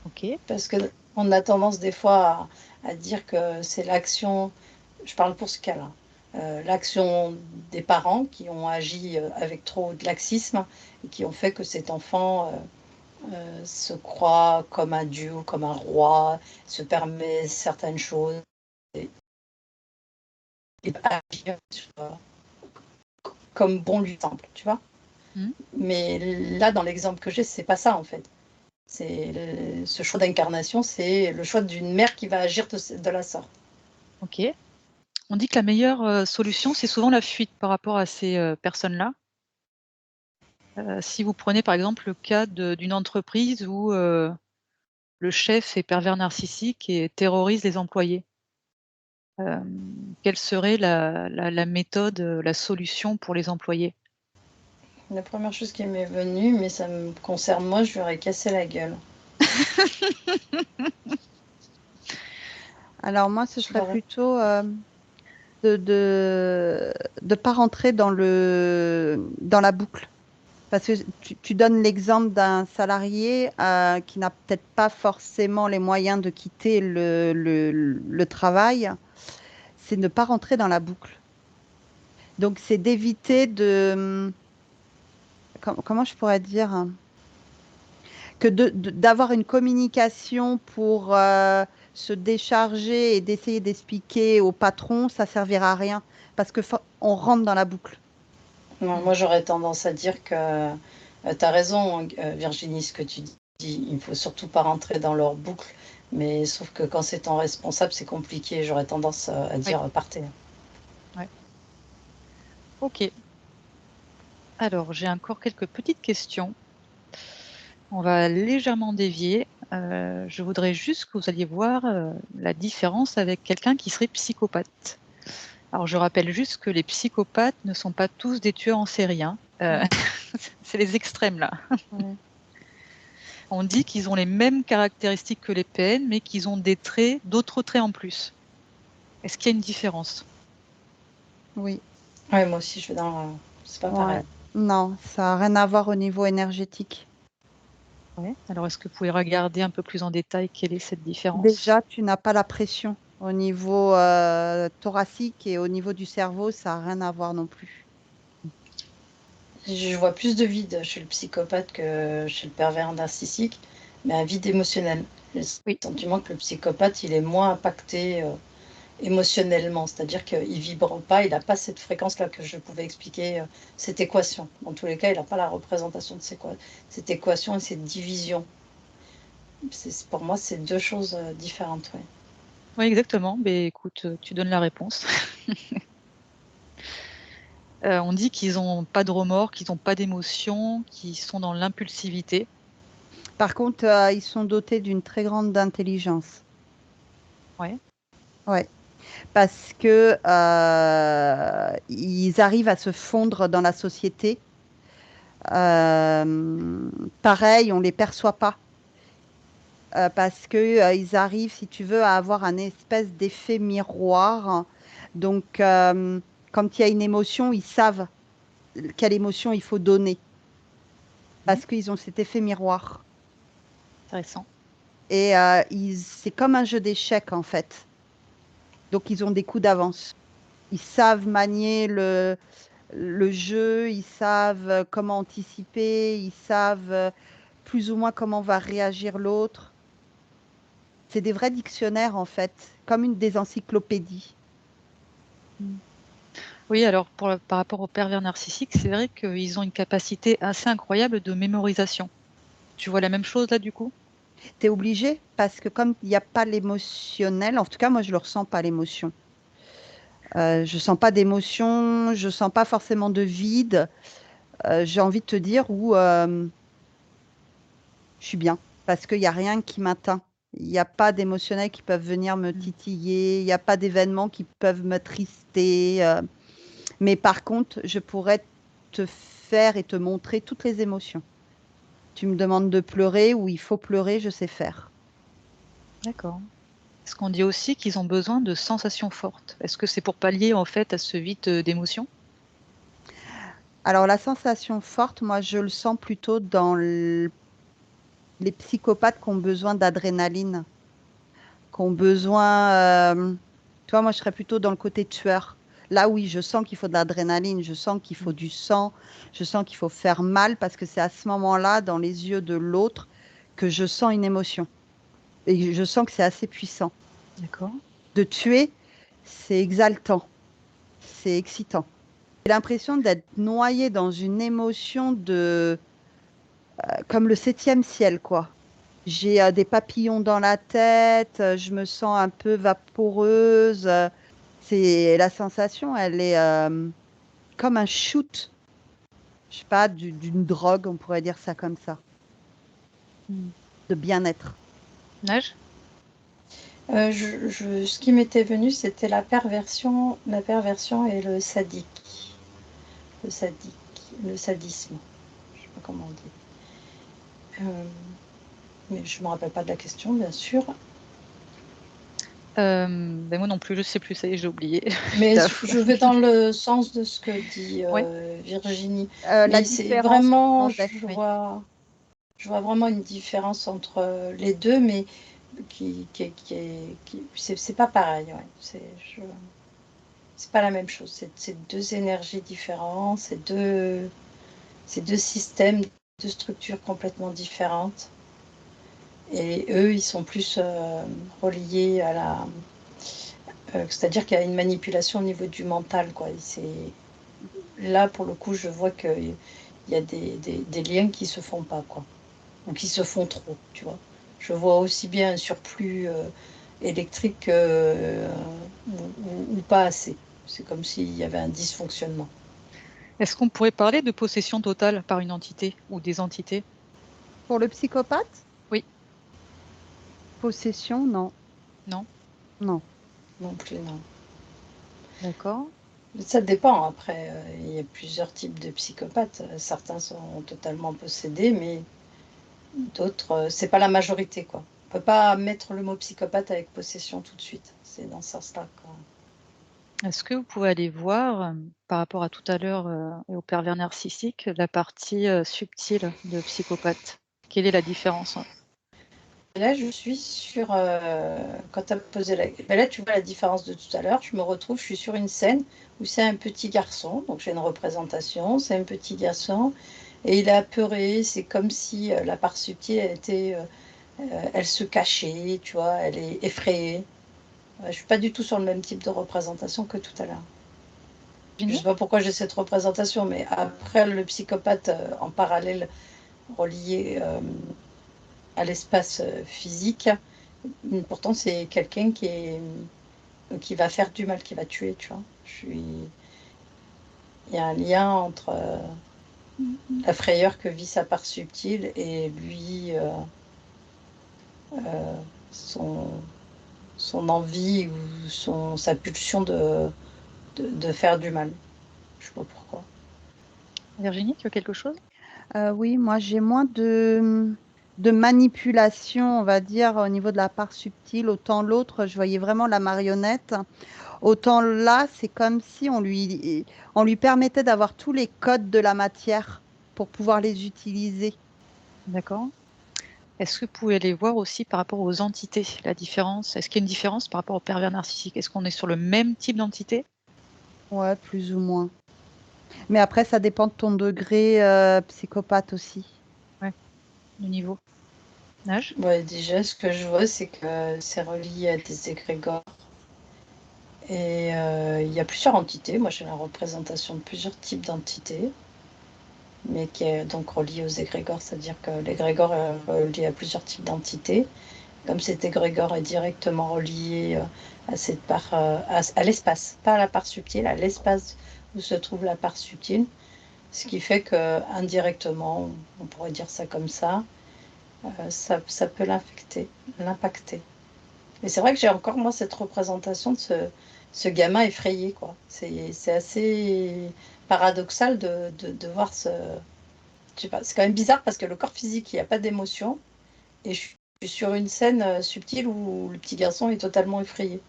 Ok. Parce qu'on a tendance des fois à dire que c'est l'action, je parle pour ce cas-là, l'action des parents qui ont agi avec trop de laxisme et qui ont fait que cet enfant se croit comme un dieu, comme un roi, se permet certaines choses et agir comme bon lui semble, tu vois. Mmh. Mais là, dans l'exemple que j'ai, c'est pas ça en fait. Ce choix d'incarnation, c'est le choix d'une mère qui va agir de la sorte. Ok. On dit que la meilleure solution, c'est souvent la fuite par rapport à ces personnes-là. Si vous prenez par exemple le cas d'une entreprise où le chef est pervers narcissique et terrorise les employés, quelle serait la méthode, la solution pour les employés? La première chose qui m'est venue, mais ça me concerne moi, je lui aurais cassé la gueule. Alors moi, ce Je serait l'aurais. plutôt de pas rentrer dans la boucle. Parce que tu donnes l'exemple d'un salarié qui n'a peut-être pas forcément les moyens de quitter le travail. C'est ne pas rentrer dans la boucle. Donc, c'est d'éviter comment je pourrais dire, hein, que d'avoir une communication pour se décharger et d'essayer d'expliquer au patron, ça servira à rien parce que on rentre dans la boucle. Non, Mmh. moi, j'aurais tendance à dire que tu as raison, Virginie, ce que tu dis. Il ne faut surtout pas rentrer dans leur boucle. Mais sauf que quand c'est ton responsable, c'est compliqué. J'aurais tendance à Oui, dire partez. ouais. OK. Alors, j'ai encore quelques petites questions. On va légèrement dévier. Je voudrais juste que vous alliez voir, la différence avec quelqu'un qui serait psychopathe. Alors, je rappelle juste que les psychopathes ne sont pas tous des tueurs en série, hein. Ouais, C'est les extrêmes là. ouais. On dit qu'ils ont les mêmes caractéristiques que les PN, mais qu'ils ont d'autres traits en plus. Est-ce qu'il y a une différence? Oui, Ouais, moi aussi, je vais dans. C'est pas ouais. pareil. Non, ça n'a rien à voir au niveau énergétique. Ouais. Alors, est-ce que vous pouvez regarder un peu plus en détail quelle est cette différence? Déjà, tu n'as pas la pression au niveau thoracique et au niveau du cerveau, ça n'a rien à voir non plus. Je vois plus de vide chez le psychopathe que chez le pervers narcissique, mais un vide émotionnel. J'ai le Oui, sentiment que le psychopathe, il est moins impacté émotionnellement, c'est-à-dire qu'il ne vibre pas, il n'a pas cette fréquence-là que je pouvais expliquer, cette équation. Dans tous les cas, il n'a pas la représentation de cette équation et cette division. Pour moi, c'est deux choses différentes. Ouais. oui, exactement. Mais écoute, tu donnes la réponse. On dit qu'ils n'ont pas de remords, qu'ils n'ont pas d'émotions, qu'ils sont dans l'impulsivité. Par contre, ils sont dotés d'une très grande intelligence. Ouais. Ouais, parce que ils arrivent à se fondre dans la société. Pareil, on les perçoit pas parce que ils arrivent, si tu veux, à avoir un espèce d'effet miroir. Donc, quand il y a une émotion, ils savent quelle émotion il faut donner Mmh. parce qu'ils ont cet effet miroir. Intéressant. Et c'est comme un jeu d'échecs, en fait. Donc, ils ont des coups d'avance. Ils savent manier le jeu, ils savent comment anticiper, ils savent plus ou moins comment va réagir l'autre. C'est des vrais dictionnaires, en fait, comme des encyclopédies. Oui, alors par rapport aux pervers narcissiques, c'est vrai qu'ils ont une capacité assez incroyable de mémorisation. Tu vois la même chose là, du coup? Tu es obligé parce que comme il n'y a pas l'émotionnel, en tout cas, moi, je ne le ressens pas, l'émotion. Je sens pas d'émotion, je sens pas forcément de vide. J'ai envie de te dire où je suis bien parce qu'il n'y a rien qui m'atteint. Il n'y a pas d'émotionnels qui peuvent venir me titiller, il n'y a pas d'événements qui peuvent me trister. Mais par contre, je pourrais te faire et te montrer toutes les émotions. Tu me demandes de pleurer ou il faut pleurer, je sais faire. D'accord. Est-ce qu'on dit aussi qu'ils ont besoin de sensations fortes? Est-ce que c'est pour pallier, en fait, à ce vide, d'émotions? Alors la sensation forte, moi, je le sens plutôt dans les psychopathes qui ont besoin d'adrénaline, qui ont besoin, tu vois, moi, je serais plutôt dans le côté tueur. Là, oui, je sens qu'il faut de l'adrénaline, je sens qu'il faut Mmh. du sang, je sens qu'il faut faire mal parce que c'est à ce moment-là, dans les yeux de l'autre, que je sens une émotion. Et je sens que c'est assez puissant. D'accord. De tuer, c'est exaltant, c'est excitant. J'ai l'impression d'être noyée dans une émotion comme le septième ciel, quoi. J'ai des papillons dans la tête, je me sens un peu vaporeuse. C'est la sensation, elle est comme un shoot, je sais pas, d'une drogue, on pourrait dire ça comme ça, Mmh. de bien-être. Neige? Ce qui m'était venu, c'était la perversion et le sadique. Le sadique, le sadisme. Je sais pas comment on dit. Mais je me rappelle pas de la question, bien sûr. Moi non plus, je sais plus, ça y est, j'ai oublié. Mais Taf. je vais dans le sens de ce que dit Ouais. Virginie. La Mais c'est différence vraiment, comment d'être, oui. je vois vraiment une différence entre les deux, mais c'est pas pareil. Ouais. C'est pas la même chose. C'est deux énergies différentes, c'est deux systèmes, deux structures complètement différentes. Et eux, ils sont plus reliés à la. C'est-à-dire qu'il y a une manipulation au niveau du mental, quoi. Là, pour le coup, je vois qu'il y a des liens qui se font pas, quoi. Ou qui se font trop, tu vois. Je vois aussi bien un surplus électrique ou pas assez. C'est comme s'il y avait un dysfonctionnement. Est-ce qu'on pourrait parler de possession totale par une entité ou des entités? Pour le psychopathe, Oui, possession, non, non? non. Non plus, non. D'accord. Ça dépend. Après, il y a plusieurs types de psychopathes. Certains sont totalement possédés, mais d'autres, c'est pas la majorité, quoi. On peut pas mettre le mot psychopathe avec possession tout de suite. C'est dans ce sens-là, quoi. Est-ce que vous pouvez aller voir, par rapport à tout à l'heure, et aux pervers narcissiques, la partie, subtile de psychopathe? Quelle est la différence? Et là, je suis sur. Quand tu as posé la. Ben là, tu vois la différence de tout à l'heure. Je suis sur une scène où c'est un petit garçon. Donc, j'ai une représentation. C'est un petit garçon. Et il est apeuré. C'est comme si la part subtile elle se cachait, tu vois. Elle est effrayée. Je suis pas du tout sur le même type de représentation que tout à l'heure. Je Virginie? sais pas pourquoi j'ai cette représentation, mais après, le psychopathe en parallèle, relié à l'espace physique. Pourtant, c'est quelqu'un qui va faire du mal, qui va tuer, tu vois. Il y a un lien entre la frayeur que vit sa part subtile et lui, son, son envie ou sa pulsion de faire du mal. Je sais pas pourquoi. Virginie, tu as quelque chose? Oui, moi j'ai moins de manipulation, on va dire, au niveau de la part subtile. Autant l'autre, je voyais vraiment la marionnette. Autant là, c'est comme si on lui permettait d'avoir tous les codes de la matière pour pouvoir les utiliser. D'accord. Est-ce que vous pouvez les voir aussi par rapport aux entités, la différence? Est-ce qu'il y a une différence par rapport au pervers narcissique? Est-ce qu'on est sur le même type d'entité? Ouais, plus ou moins. Mais après, ça dépend de ton degré psychopathe aussi. Le niveau? Nage? Ouais, déjà, ce que je vois, c'est que c'est relié à des égrégores. Et il y a plusieurs entités. Moi, j'ai la représentation de plusieurs types d'entités, mais qui est donc reliée aux égrégores, c'est-à-dire que l'égrégore est relié à plusieurs types d'entités. Comme cet égrégore est directement relié à cette part, à l'espace, pas à la part subtile, à l'espace où se trouve la part subtile, ce qui fait que indirectement, on pourrait dire ça comme ça, ça peut l'impacter. Mais c'est vrai que j'ai encore, moi, cette représentation de ce gamin effrayé, quoi. C'est assez paradoxal de voir ce... Je sais pas, c'est quand même bizarre parce que le corps physique, il n'y a pas d'émotion. Et je suis sur une scène subtile où le petit garçon est totalement effrayé.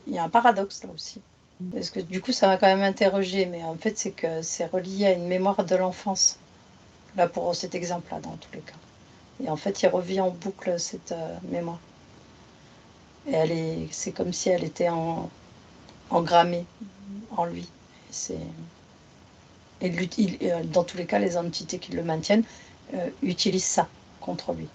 Il y a un paradoxe là aussi. Parce que du coup, ça m'a quand même interrogé. Mais en fait, c'est que c'est relié à une mémoire de l'enfance. Là, pour cet exemple-là, dans tous les cas. Et en fait, il revient en boucle cette mémoire. Et c'est comme si elle était engrammée en lui. Dans tous les cas, les entités qui le maintiennent utilisent ça contre lui.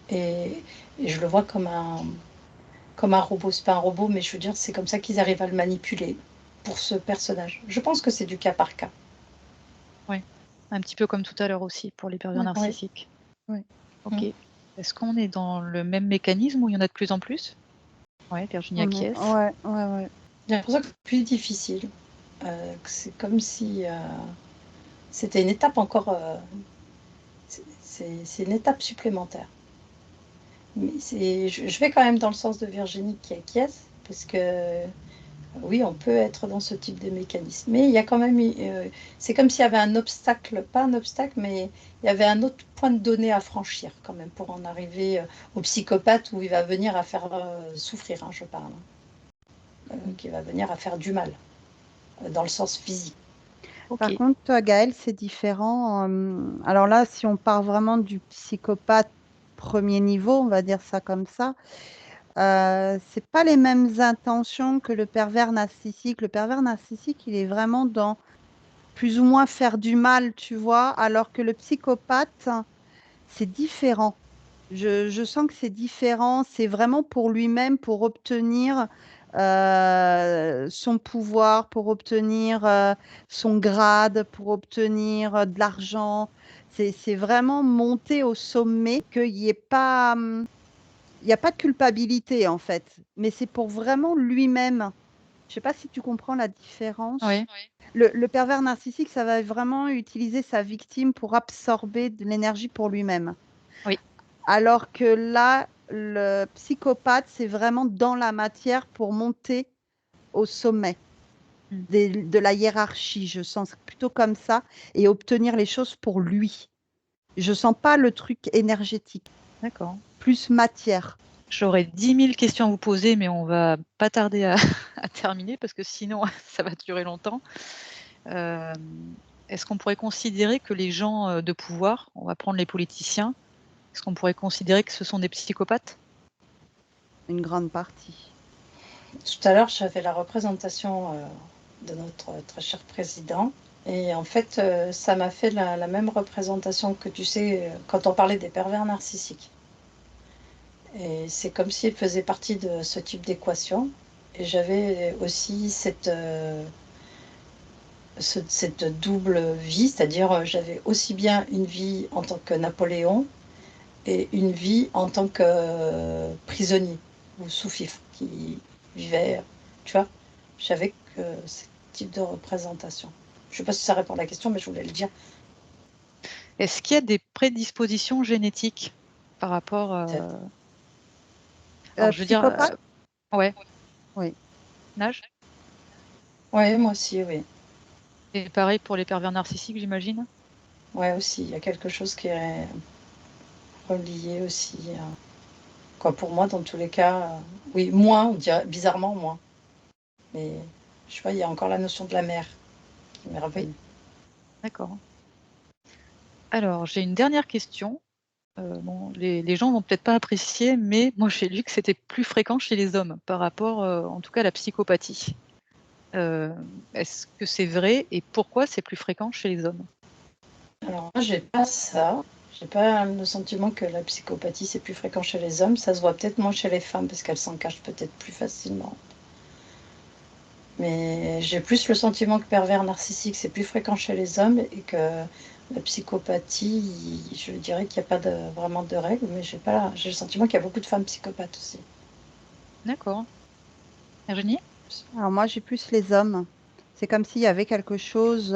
Et je le vois comme un robot. C'est pas un robot, mais je veux dire, c'est comme ça qu'ils arrivent à le manipuler pour ce personnage. Je pense que c'est du cas par cas. Oui. Un petit peu comme tout à l'heure aussi pour les pervers Oui. narcissiques. Oui. OK. Est-ce qu'on est dans le même mécanisme ou il y en a de plus en plus? Ouais, Virginie acquiesce. Ouais. J'ai l'impression que c'est plus difficile. C'est comme si c'était une étape encore. C'est une étape supplémentaire. Mais je vais quand même dans le sens de Virginie qui acquiesce, parce que oui, on peut être dans ce type de mécanisme. Mais il y a quand même, c'est comme s'il y avait un obstacle, pas un obstacle, mais il y avait un autre point de données à franchir quand même pour en arriver au psychopathe où il va venir à faire souffrir, je parle, qui va venir à faire du mal, dans le sens physique. Par OK. contre, toi, Gaël, c'est différent. Alors là, si on part vraiment du psychopathe premier niveau, on va dire ça comme ça, c'est pas les mêmes intentions que le pervers narcissique. Le pervers narcissique, il est vraiment dans plus ou moins faire du mal, tu vois, alors que le psychopathe, c'est différent. Je sens que c'est différent. C'est vraiment pour lui-même, pour obtenir son pouvoir, pour obtenir son grade, pour obtenir de l'argent. C'est vraiment monter au sommet, qu'il n'y ait pas, il n'y a pas de culpabilité en fait, mais c'est pour vraiment lui-même. Je ne sais pas si tu comprends la différence. Oui. Le pervers narcissique, ça va vraiment utiliser sa victime pour absorber de l'énergie pour lui-même. Oui. Alors que là, le psychopathe, c'est vraiment dans la matière pour monter au sommet de la hiérarchie. Je sens plutôt comme ça et obtenir les choses pour lui. Je sens pas le truc énergétique, D'accord. plus matière. J'aurais 10 000 questions à vous poser, mais on va pas tarder à à terminer parce que sinon ça va durer longtemps. Est-ce qu'on pourrait considérer que les gens, de pouvoir, on va prendre les politiciens, est-ce qu'on pourrait considérer que ce sont des psychopathes? Une grande partie. Tout à l'heure, j'avais la représentation de notre très cher président. Et en fait, ça m'a fait la même représentation que tu sais, quand on parlait des pervers narcissiques. Et c'est comme s'il faisait partie de ce type d'équation. Et j'avais aussi cette double vie, c'est-à-dire j'avais aussi bien une vie en tant que Napoléon et une vie en tant que prisonnier ou sous-fifre qui vivait, tu vois. J'avais que ce type de représentation. Je ne sais pas si ça répond à la question, mais je voulais le dire. Est-ce qu'il y a des prédispositions génétiques par rapport, alors je veux dire, Psychopathe? ouais, Oui. Nage? Oui, moi aussi, oui. Et pareil pour les pervers narcissiques, j'imagine? Ouais, aussi, il y a quelque chose qui est relié aussi. Quoi, pour moi, dans tous les cas, oui, moins, on dirait bizarrement moins. Mais je sais pas, il y a encore la notion de la mère qui m'est revenue. D'accord. Alors j'ai une dernière question. Bon, les gens vont peut-être pas apprécier, mais moi j'ai lu que c'était plus fréquent chez les hommes par rapport, en tout cas à la psychopathie. Est-ce que c'est vrai et pourquoi c'est plus fréquent chez les hommes? Alors moi, j'ai pas ça. J'ai pas le sentiment que la psychopathie, c'est plus fréquent chez les hommes. Ça se voit peut-être moins chez les femmes parce qu'elles s'en cachent peut-être plus facilement. Mais j'ai plus le sentiment que pervers narcissique, c'est plus fréquent chez les hommes et que la psychopathie, je dirais qu'il n'y a pas vraiment de règles, mais j'ai le sentiment qu'il y a beaucoup de femmes psychopathes aussi. D'accord. Virginie? Alors moi, j'ai plus les hommes. C'est comme s'il y avait quelque chose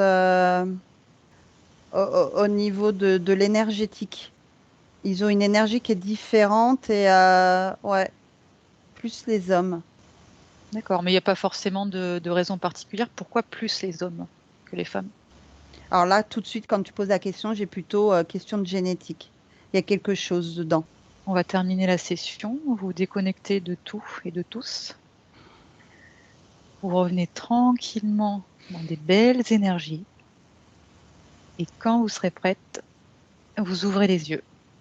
au niveau de l'énergétique. Ils ont une énergie qui est différente et ouais, plus les hommes. D'accord, mais il n'y a pas forcément de raison particulière. Pourquoi plus les hommes que les femmes? Alors là, tout de suite, quand tu poses la question, j'ai plutôt question de génétique. Il y a quelque chose dedans. On va terminer la session, vous vous déconnectez de tout et de tous. Vous revenez tranquillement dans des belles énergies et quand vous serez prête, vous ouvrez les yeux.